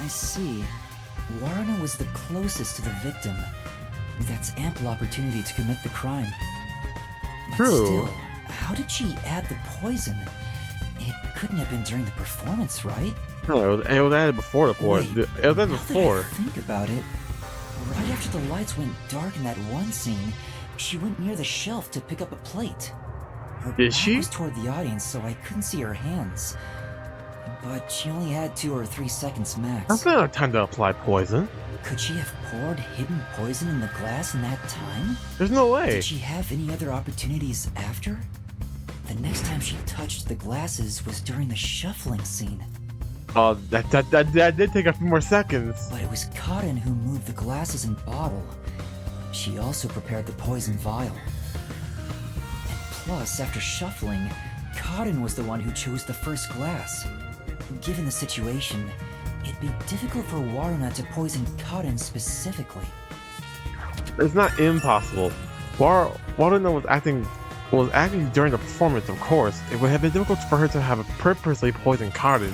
I see. Waruna was the closest to the victim. That's ample opportunity to commit the crime. But True. still, how did she add the poison? It couldn't have been during the performance, right? No, it was added before the poison. Wait, It was added now that before. I think about it, right after the lights went dark in that one scene, she went near the shelf to pick up a plate. Her Did back she? was toward the audience, so I couldn't see her hands. But she only had 2 or 3 seconds max. That's not enough time to apply poison. Could she have poured hidden poison in the glass in that time? There's no way. Did she have any other opportunities after? The next time she touched the glasses was during the shuffling scene. Oh, that did take a few more seconds. But it was Karin who moved the glasses and bottle. She also prepared the poison vial. And plus, after shuffling, Karin was the one who chose the first glass. Given the situation, it'd be difficult for Waruna to poison Karin specifically. It's not impossible. Waruna was acting during the performance, of course. It would have been difficult for her to have purposely poisoned Karin.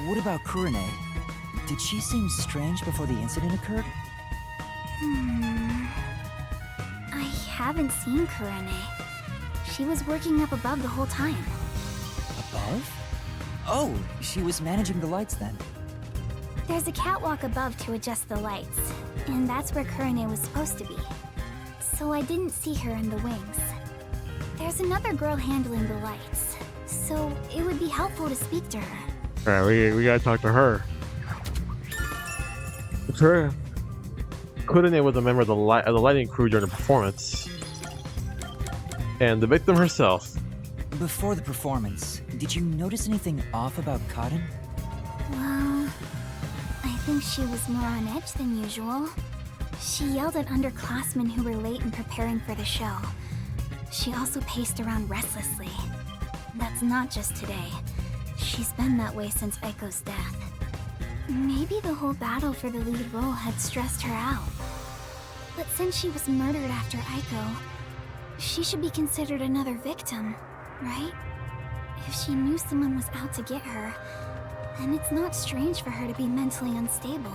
What about Kurine? Did she seem strange before the incident occurred? I haven't seen Kurane. She was working up above the whole time. Above? Oh, she was managing the lights then. There's a catwalk above to adjust the lights, and that's where Kurane was supposed to be. So I didn't see her in the wings. There's another girl handling the lights, so it would be helpful to speak to her. Alright, we gotta talk to her. Sure. Kurine was a member of the lighting crew during the performance. And the victim herself. Before the performance, did you notice anything off about Karin? Well, I think she was more on edge than usual. She yelled at underclassmen who were late in preparing for the show. She also paced around restlessly. That's not just today. She's been that way since Eiko's death. Maybe the whole battle for the lead role had stressed her out. But since she was murdered after Eiko, she should be considered another victim, right? If she knew someone was out to get her, then it's not strange for her to be mentally unstable.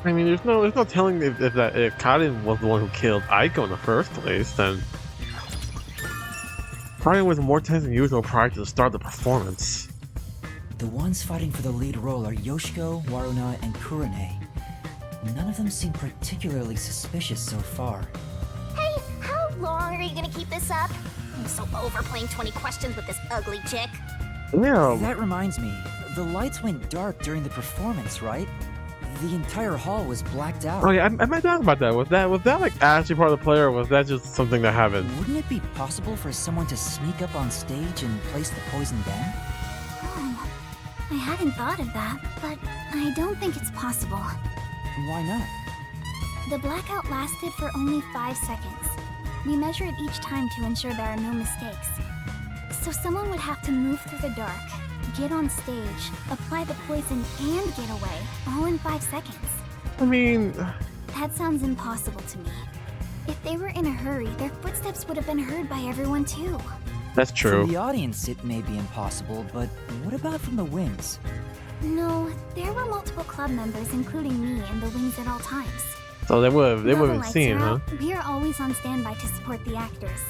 I mean, there's no telling if Karin was the one who killed Aiko in the first place, then Karin was more tense than usual prior to the start of the performance. The ones fighting for the lead role are Yoshiko, Waruna, and Kurine. None of them seem particularly suspicious so far. Hey, how long are you gonna keep this up? I'm so over playing 20 questions with this ugly chick. Yeah. That reminds me, the lights went dark during the performance, right? The entire hall was blacked out. Oh yeah, I might talk about that. Was that like actually part of the play, or was that just something that happened? Wouldn't it be possible for someone to sneak up on stage and place the poison then? Oh, I hadn't thought of that, but I don't think it's possible. Why not? The blackout lasted for only 5 seconds. We measure it each time to ensure there are no mistakes. So someone would have to move through the dark, get on stage, apply the poison, and get away, all in 5 seconds. I mean... That sounds impossible to me. If they were in a hurry, their footsteps would have been heard by everyone too. That's true. From the audience, it may be impossible, but what about from the wings? No, there were multiple club members, including me, in the wings at all times. So they would Now the have lights seen, are huh? out, we are always on standby to support the actors.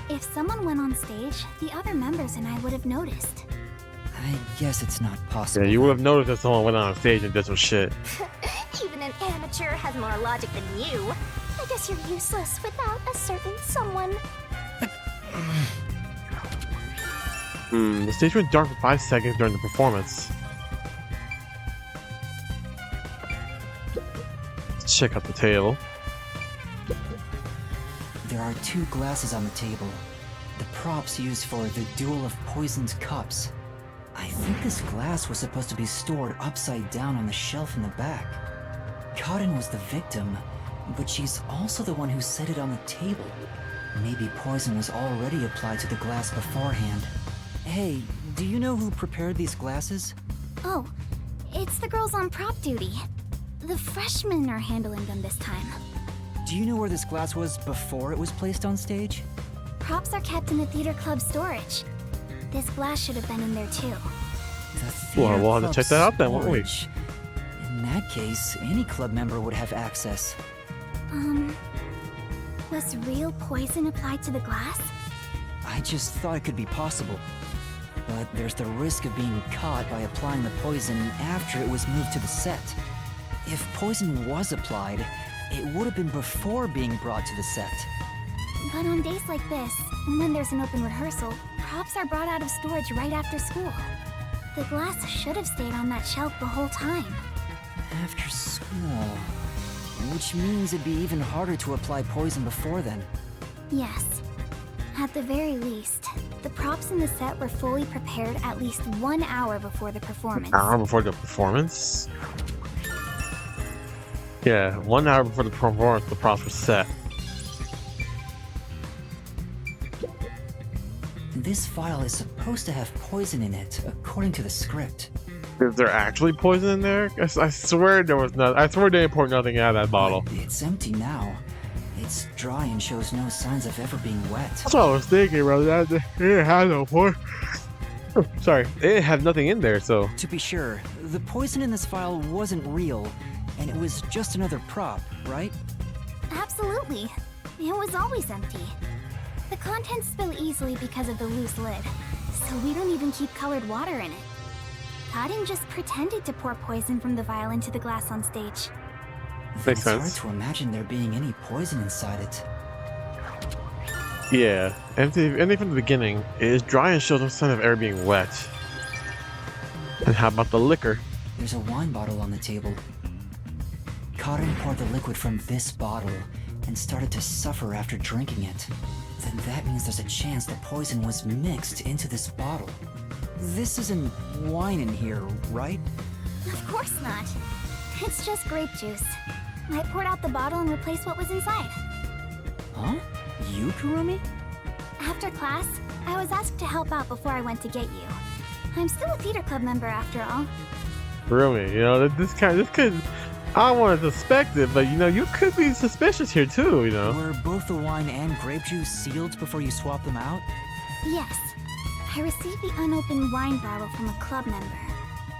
If someone went on stage, the other members and I would have noticed. I guess it's not possible. Yeah, you would have noticed if someone went on stage and did some shit. Even an amateur has more logic than you. I guess you're useless without a certain someone. The stage went dark for 5 seconds during the performance. Let's check out the table. There are 2 glasses on the table. The props used for the Duel of Poisoned Cups. I think this glass was supposed to be stored upside down on the shelf in the back. Cotton was the victim, but she's also the one who set it on the table. Maybe poison was already applied to the glass beforehand. Hey, do you know who prepared these glasses? Oh, it's the girls on prop duty. The freshmen are handling them this time. Do you know where this glass was before it was placed on stage? Props are kept in the theater club storage. This glass should have been in there too. Well, we'll have to check that out then, won't we? In that case, any club member would have access. Was real poison applied to the glass? I just thought it could be possible. But there's the risk of being caught by applying the poison after it was moved to the set. If poison was applied, it would have been before being brought to the set. But on days like this, when there's an open rehearsal, props are brought out of storage right after school. The glass should have stayed on that shelf the whole time. After school... Which means it'd be even harder to apply poison before then. Yes. At the very least, the props in the set were fully prepared at least 1 hour before the performance. 1 hour before the performance? Yeah, 1 hour before the performance, the props were set. This vial is supposed to have poison in it, according to the script. Is there actually poison in there? I swear there was not. I swear they poured nothing out of that bottle. It's empty now. It's dry and shows no signs of ever being wet. That's what I was thinking, bro. It didn't have no poison. Sorry, it didn't have nothing in there, so. To be sure, the poison in this vial wasn't real, and it was just another prop, right? Absolutely. It was always empty. The contents spill easily because of the loose lid, so we don't even keep colored water in it. Cotton just pretended to pour poison from the vial into the glass on stage. Makes It's sense. hard to imagine there being any poison inside it. Yeah, anything from the beginning, it is dry and shows no sign of ever being wet. And how about the liquor? There's a wine bottle on the table. Cotton poured the liquid from this bottle and started to suffer after drinking it. Then that means there's a chance the poison was mixed into this bottle. This isn't wine in here, right? Of course not. It's just grape juice. I poured out the bottle and replaced what was inside. Huh? You, Kurumi? After class, I was asked to help out before I went to get you. I'm still a theater club member after all. Rumi, you know, this could, I don't want to suspect it, but you know, you could be suspicious here too, you know. Were both the wine and grape juice sealed before you swapped them out? Yes. I received the unopened wine bottle from a club member.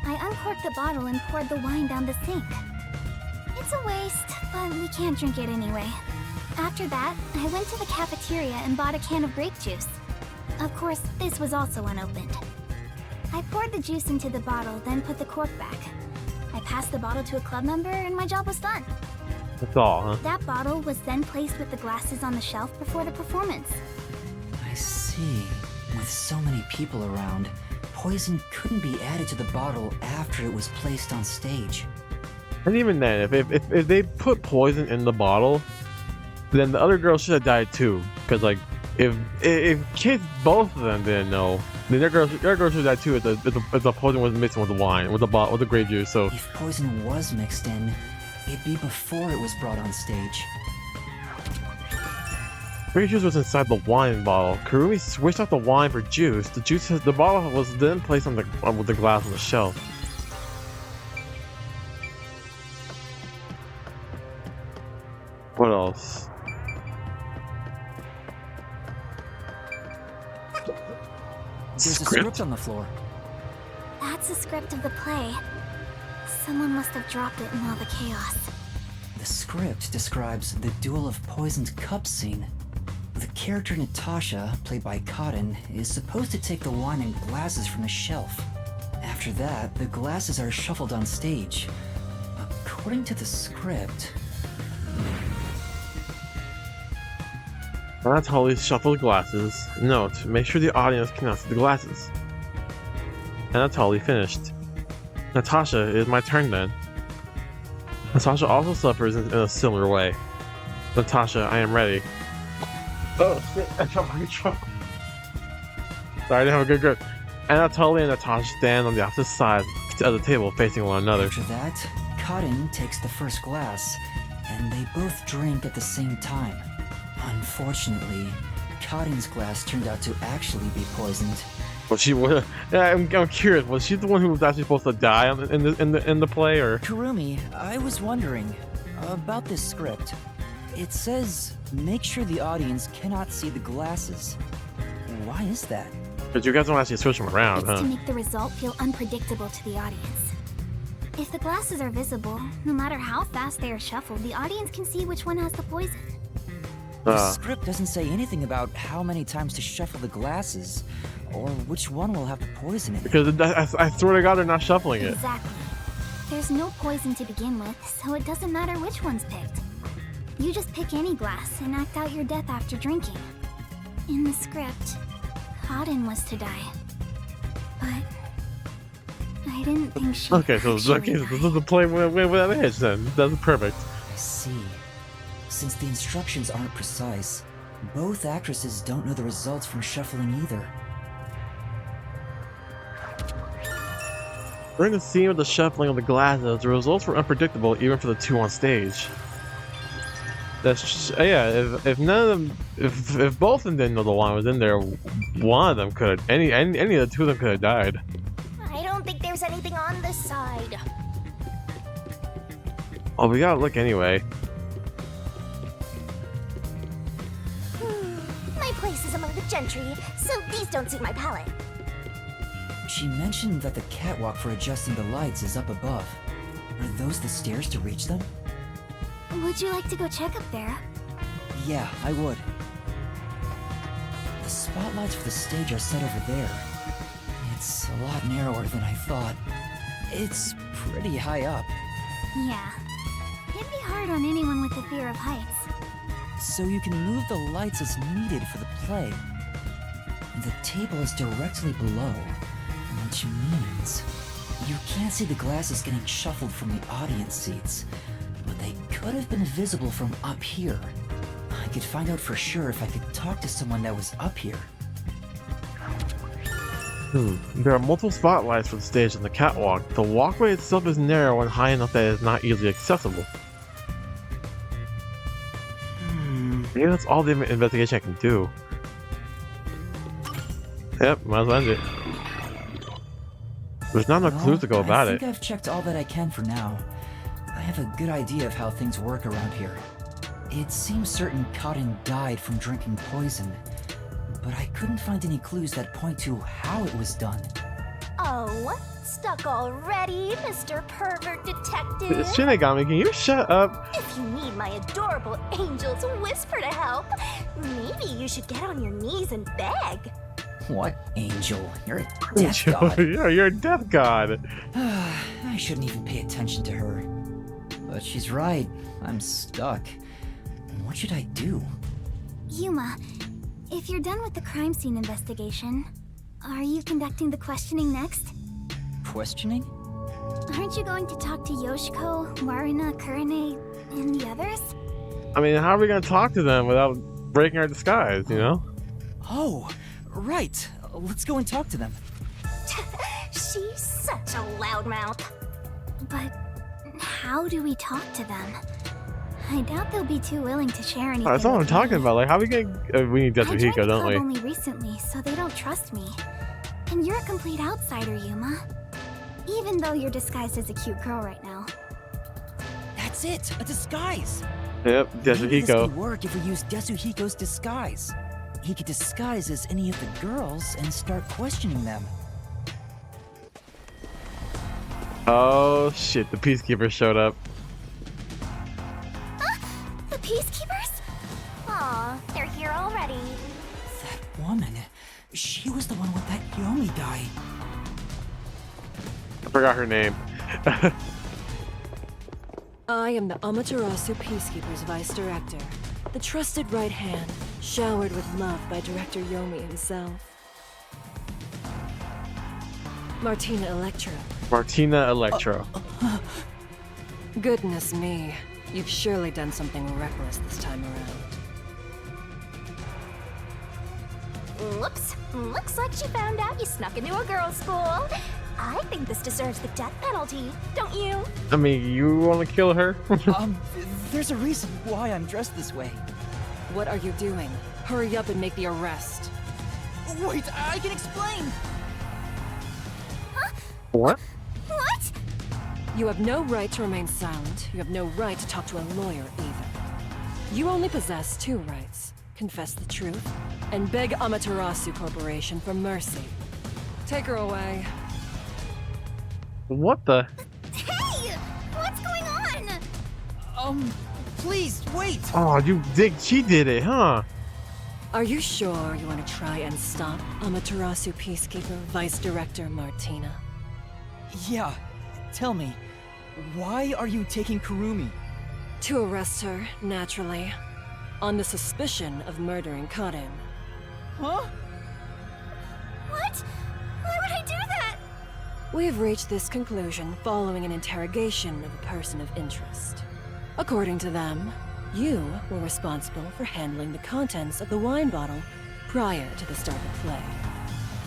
I uncorked the bottle and poured the wine down the sink. It's a waste, but we can't drink it anyway. After that, I went to the cafeteria and bought a can of grape juice. Of course, this was also unopened. I poured the juice into the bottle, then put the cork back. I passed the bottle to a club member and my job was done. That's all, huh? That bottle was then placed with the glasses on the shelf before the performance. I see. With so many people around, poison couldn't be added to the bottle after it was placed on stage. And even then, if they put poison in the bottle, then the other girl should have died too. Because like, if kids, both of them didn't know, then their girl should have died too if the poison was mixed with the wine, with the grape juice. So if poison was mixed in, it'd be before it was brought on stage. grape juice was inside the wine bottle. Kurumi switched out the wine for juice. The bottle was then placed on with the glass on the shelf. What else? There's a script on the floor. That's the script of the play. Someone must have dropped it in all the chaos. The script describes the duel of poisoned cups scene. The character Natasha, played by Cotton, is supposed to take the wine and glasses from the shelf. After that, the glasses are shuffled on stage. According to the script... Anatoly shuffled glasses. Note, make sure the audience cannot see the glasses. Anatoly finished. Natasha, it is my turn then. Natasha also suffers in a similar way. Natasha, I am ready. Oh shit, I dropped my control. Sorry, I didn't have a good grip. Anatoly and Natasha stand on the opposite sides of the table facing one another. After that, Cotton takes the first glass, and they both drink at the same time. Unfortunately, Cotton's glass turned out to actually be poisoned. Well, I'm curious. Was she the one who was actually supposed to die in the play, or? Kurumi, I was wondering about this script. It says, make sure the audience cannot see the glasses. Why is that? Because you guys don't actually switch them around, It's huh? to make the result feel unpredictable to the audience. If the glasses are visible, no matter how fast they are shuffled, the audience can see which one has the poison. The script doesn't say anything about how many times to shuffle the glasses, or which one will have the poison in it. Because I swear to God, they're not shuffling it. Exactly. There's no poison to begin with, so it doesn't matter which one's picked. You just pick any glass and act out your death after drinking. In the script, Cotton was to die. But I didn't think she Okay, so this is the play without a hitch then. That's perfect. I see. Since the instructions aren't precise, both actresses don't know the results from shuffling either. During the scene with the shuffling of the glasses, the results were unpredictable even for the two on stage. That's yeah. If none of them, if both of them didn't know the wine was in there, one of them could. Any of the two of them could have died. I don't think there's anything on this side. Oh, we gotta look anyway. My place is among the gentry, so these don't suit my palate. She mentioned that the catwalk for adjusting the lights is up above. Are those the stairs to reach them? Would you like to go check up there? Yeah, I would. The spotlights for the stage are set over there. It's a lot narrower than I thought. It's pretty high up. Yeah. It'd be hard on anyone with the fear of heights. So you can move the lights as needed for the play. The table is directly below, which means you can't see the glasses getting shuffled from the audience seats, but they could have been visible from up here. I could find out for sure if I could talk to someone that was up here. There are multiple spotlights for the stage and the catwalk. The walkway itself is narrow and high enough that it is not easily accessible. Maybe that's all the investigation I can do. Yep, might as well end it. There's not enough clues to go about I it. think I've checked all that I can for now. I have a good idea of how things work around here. It seems certain Cotton died from drinking poison, but I couldn't find any clues that point to how it was done. Oh, stuck already, Mr. Pervert Detective? Shinigami, can you shut up? If you need my adorable angel's whisper to help, maybe you should get on your knees and beg. What angel? You're a death god. You're a death god. I shouldn't even pay attention to her. But she's right. I'm stuck. What should I do? Yuma, if you're done with the crime scene investigation, are you conducting the questioning next? Questioning? Aren't you going to talk to Yoshiko, Marina, Kurane, and the others? I mean, how are we gonna talk to them without breaking our disguise, you know? Oh, right. Let's go and talk to them. She's such a loudmouth. But how do we talk to them? I doubt they'll be too willing to share anything. That's what I'm with talking me. about. Like, how we get? We need I joined Desuhiko, the don't club we? only recently, so they don't trust me. And you're a complete outsider, Yuma. Even though you're disguised as a cute girl right now. That's it. A disguise. Yep, Maybe this Desuhiko. could work if we use Desuhiko's disguise. He could disguise as any of the girls and start questioning them. Oh shit! The Peacekeeper showed up. Peacekeepers? Aw, they're here already. That woman, she was the one with that Yomi guy. I forgot her name. I am the Amaterasu Peacekeepers Vice Director, the trusted right hand, showered with love by Director Yomi himself. Martina Electro. Martina Electro. Goodness me, you've surely done something reckless this time around. Whoops. Looks like she found out you snuck into a girls' school. I think this deserves the death penalty, don't you? I mean, you want to kill her? There's a reason why I'm dressed this way. What are you doing? Hurry up and make the arrest. Wait, I can explain! What? What? You have no right to remain silent. You have no right to talk to a lawyer either. You only possess two rights. Confess the truth, and beg Amaterasu Corporation for mercy. Take her away. What the? Hey! What's going on? Please, wait! Oh, you dig? She did it, huh? Are you sure you want to try and stop Amaterasu Peacekeeper Vice Director Martina? Yeah, tell me, why are you taking Kurumi? To arrest her, naturally. On the suspicion of murdering Karin. Huh? What? Why would I do that? We have reached this conclusion following an interrogation of a person of interest. According to them, you were responsible for handling the contents of the wine bottle prior to the start of play.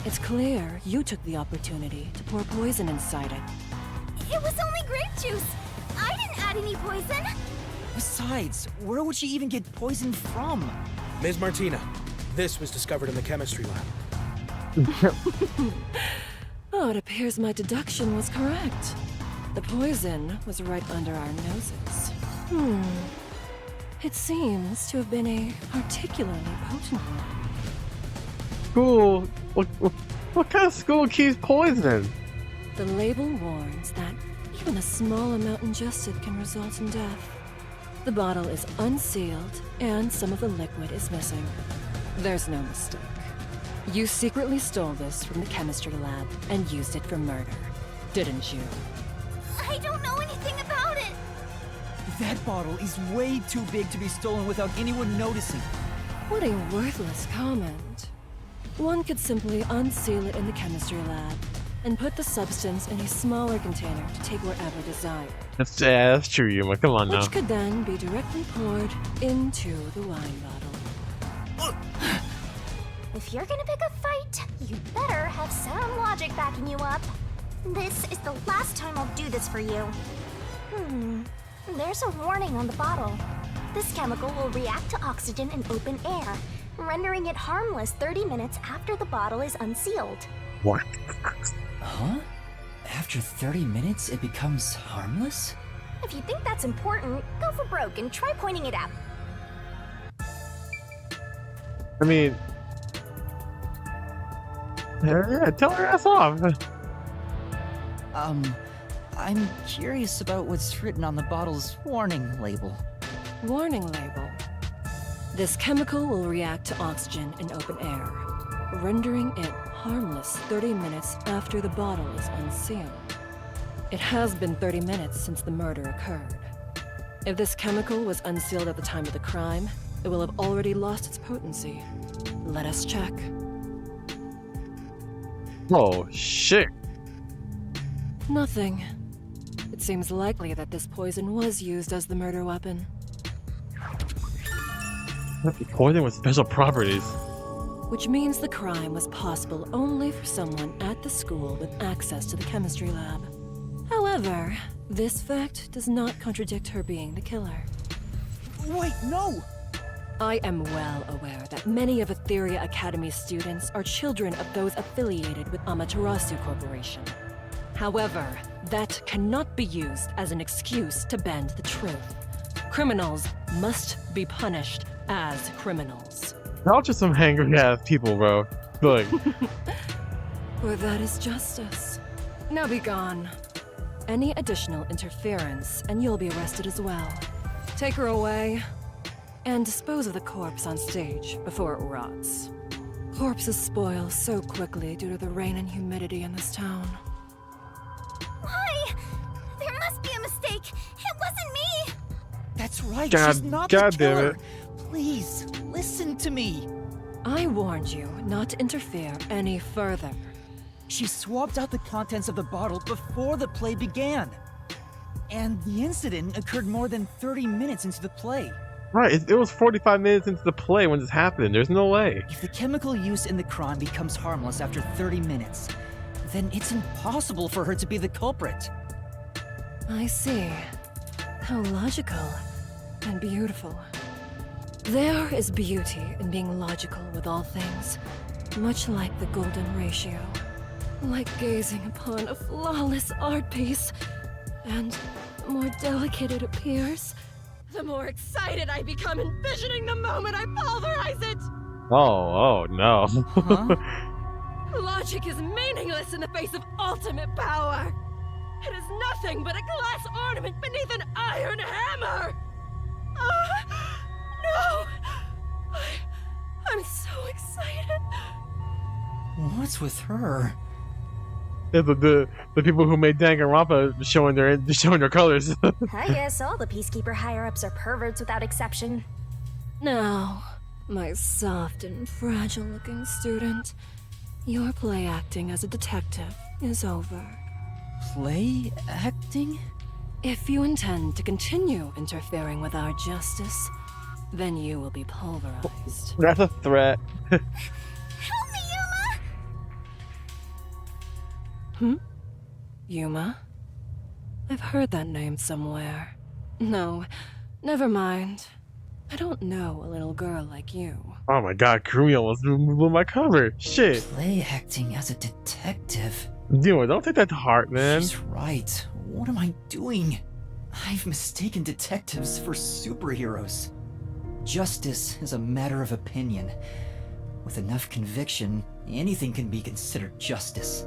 It's clear you took the opportunity to pour poison inside it. It was only grape juice. I didn't add any poison. Besides, where would she even get poison from? Ms. Martina, this was discovered in the chemistry lab. Oh, it appears my deduction was correct. The poison was right under our noses. It seems to have been a particularly potent one. School? What kind of school keeps poison? The label warns that even a small amount ingested can result in death. The bottle is unsealed, and some of the liquid is missing. There's no mistake. You secretly stole this from the chemistry lab and used it for murder, didn't you? I don't know anything about it. That bottle is way too big to be stolen without anyone noticing. What a worthless comment. One could simply unseal it in the chemistry lab and put the substance in a smaller container to take wherever desired. That's true, Yuma. Come on now. Which could then be directly poured into the wine bottle. If you're gonna pick a fight, you better have sound logic backing you up. This is the last time I'll do this for you. There's a warning on the bottle. This chemical will react to oxygen in open air, rendering it harmless 30 minutes after the bottle is unsealed. What? Huh? After 30 minutes, it becomes harmless? If you think that's important, go for broke and try pointing it out. I mean, yeah, tell her ass off. I'm curious about what's written on the bottle's warning label. Warning label. This chemical will react to oxygen in open air, rendering it harmless 30 minutes after the bottle is unsealed. It has been 30 minutes since the murder occurred. If this chemical was unsealed at the time of the crime, it will have already lost its potency. Let us check. Oh, shit. Nothing. It seems likely that this poison was used as the murder weapon. Poison with special properties. Which means the crime was possible only for someone at the school with access to the chemistry lab. However, this fact does not contradict her being the killer. Wait, no! I am well aware that many of Etheria Academy's students are children of those affiliated with Amaterasu Corporation. However, that cannot be used as an excuse to bend the truth. Criminals must be punished as criminals. Y'all just some angry ass people, bro. Look. For that is justice. Now be gone. Any additional interference, and you'll be arrested as well. Take her away. and dispose of the corpse on stage before it rots. Corpses spoil so quickly due to the rain and humidity in this town. Why? There must be a mistake. It wasn't me. That's right, God, she's not God the damn killer. it. Please, listen to me. I warned you not to interfere any further. She swapped out the contents of the bottle before the play began. And the incident occurred more than 30 minutes into the play. Right, it was 45 minutes into the play when this happened. There's no way. If the chemical used in the crime becomes harmless after 30 minutes, then it's impossible for her to be the culprit. I see. How logical and beautiful. There is beauty in being logical with all things, much like the golden ratio. Like gazing upon a flawless art piece. And the more delicate it appears, the more excited I become envisioning the moment I pulverize it! Oh no. Logic is meaningless in the face of ultimate power! It is nothing but a glass ornament beneath an iron hammer! No! I'm so excited! What's with her? The people who made Danganronpa showing their colors. I guess all the Peacekeeper higher-ups are perverts without exception. Now, my soft and fragile-looking student, your play acting as a detective is over. Play acting? If you intend to continue interfering with our justice, then you will be pulverized. That's a threat. Help me, Yuma! Yuma? I've heard that name somewhere. No, never mind. I don't know a little girl like you. Oh my god, Kurumi almost blew my cover. Shit. Play acting as a detective? Dude, don't take that to heart, man. She's right. What am I doing? I've mistaken detectives for superheroes. Justice is a matter of opinion. With enough conviction, anything can be considered justice.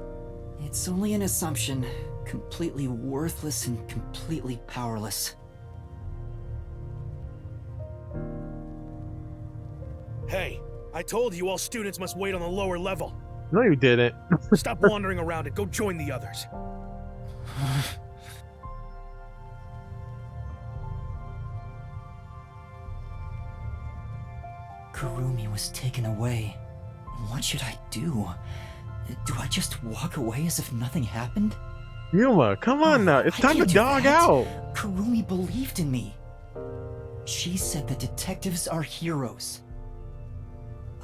It's only an assumption, completely worthless and completely powerless. Hey, I told you all students must wait on the lower level. No, you didn't. Stop wandering around and go join the others. Kurumi was taken away. What should I do? Do I just walk away as if nothing happened? Yuma, come on now. It's I time to can't do dog that. out. Kurumi believed in me. She said that detectives are heroes.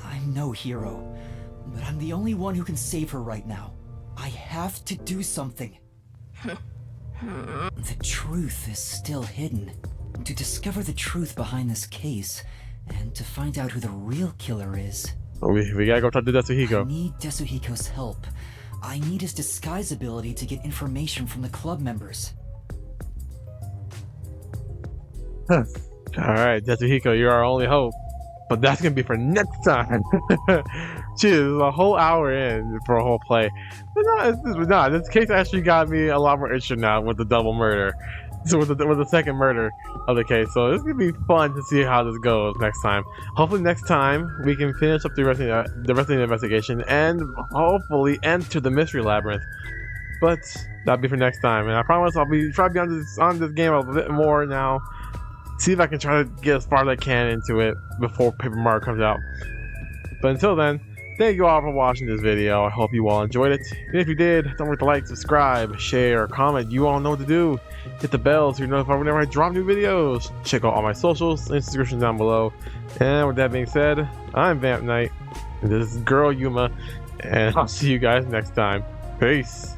I'm no hero, but I'm the only one who can save her right now. I have to do something. The truth is still hidden. To discover the truth behind this case, and to find out who the real killer is, We gotta go talk to Desuhiko. I need Desuhiko's help. I need his disguise ability to get information from the club members. Alright, Desuhiko, you're our only hope. But that's gonna be for next time. Jeez, a whole hour in for a whole play. But this case actually got me a lot more interested now with the double murder. So with the second murder of the case. So it's gonna be fun to see how this goes next time. Hopefully next time we can finish up the rest of the investigation and hopefully enter the mystery labyrinth. But that'll be for next time. And I promise I'll be trying to be on this game a bit more now. See if I can try to get as far as I can into it before Paper Mario comes out. But until then, thank you all for watching this video. I hope you all enjoyed it. And if you did, don't forget to like, subscribe, share, comment. You all know what to do. Hit the bell so you're notified whenever I drop new videos. Check out all my socials in the description down below. And with that being said, I'm Vamp Knight. And this is Girl Yuma. And I'll see you guys next time. Peace.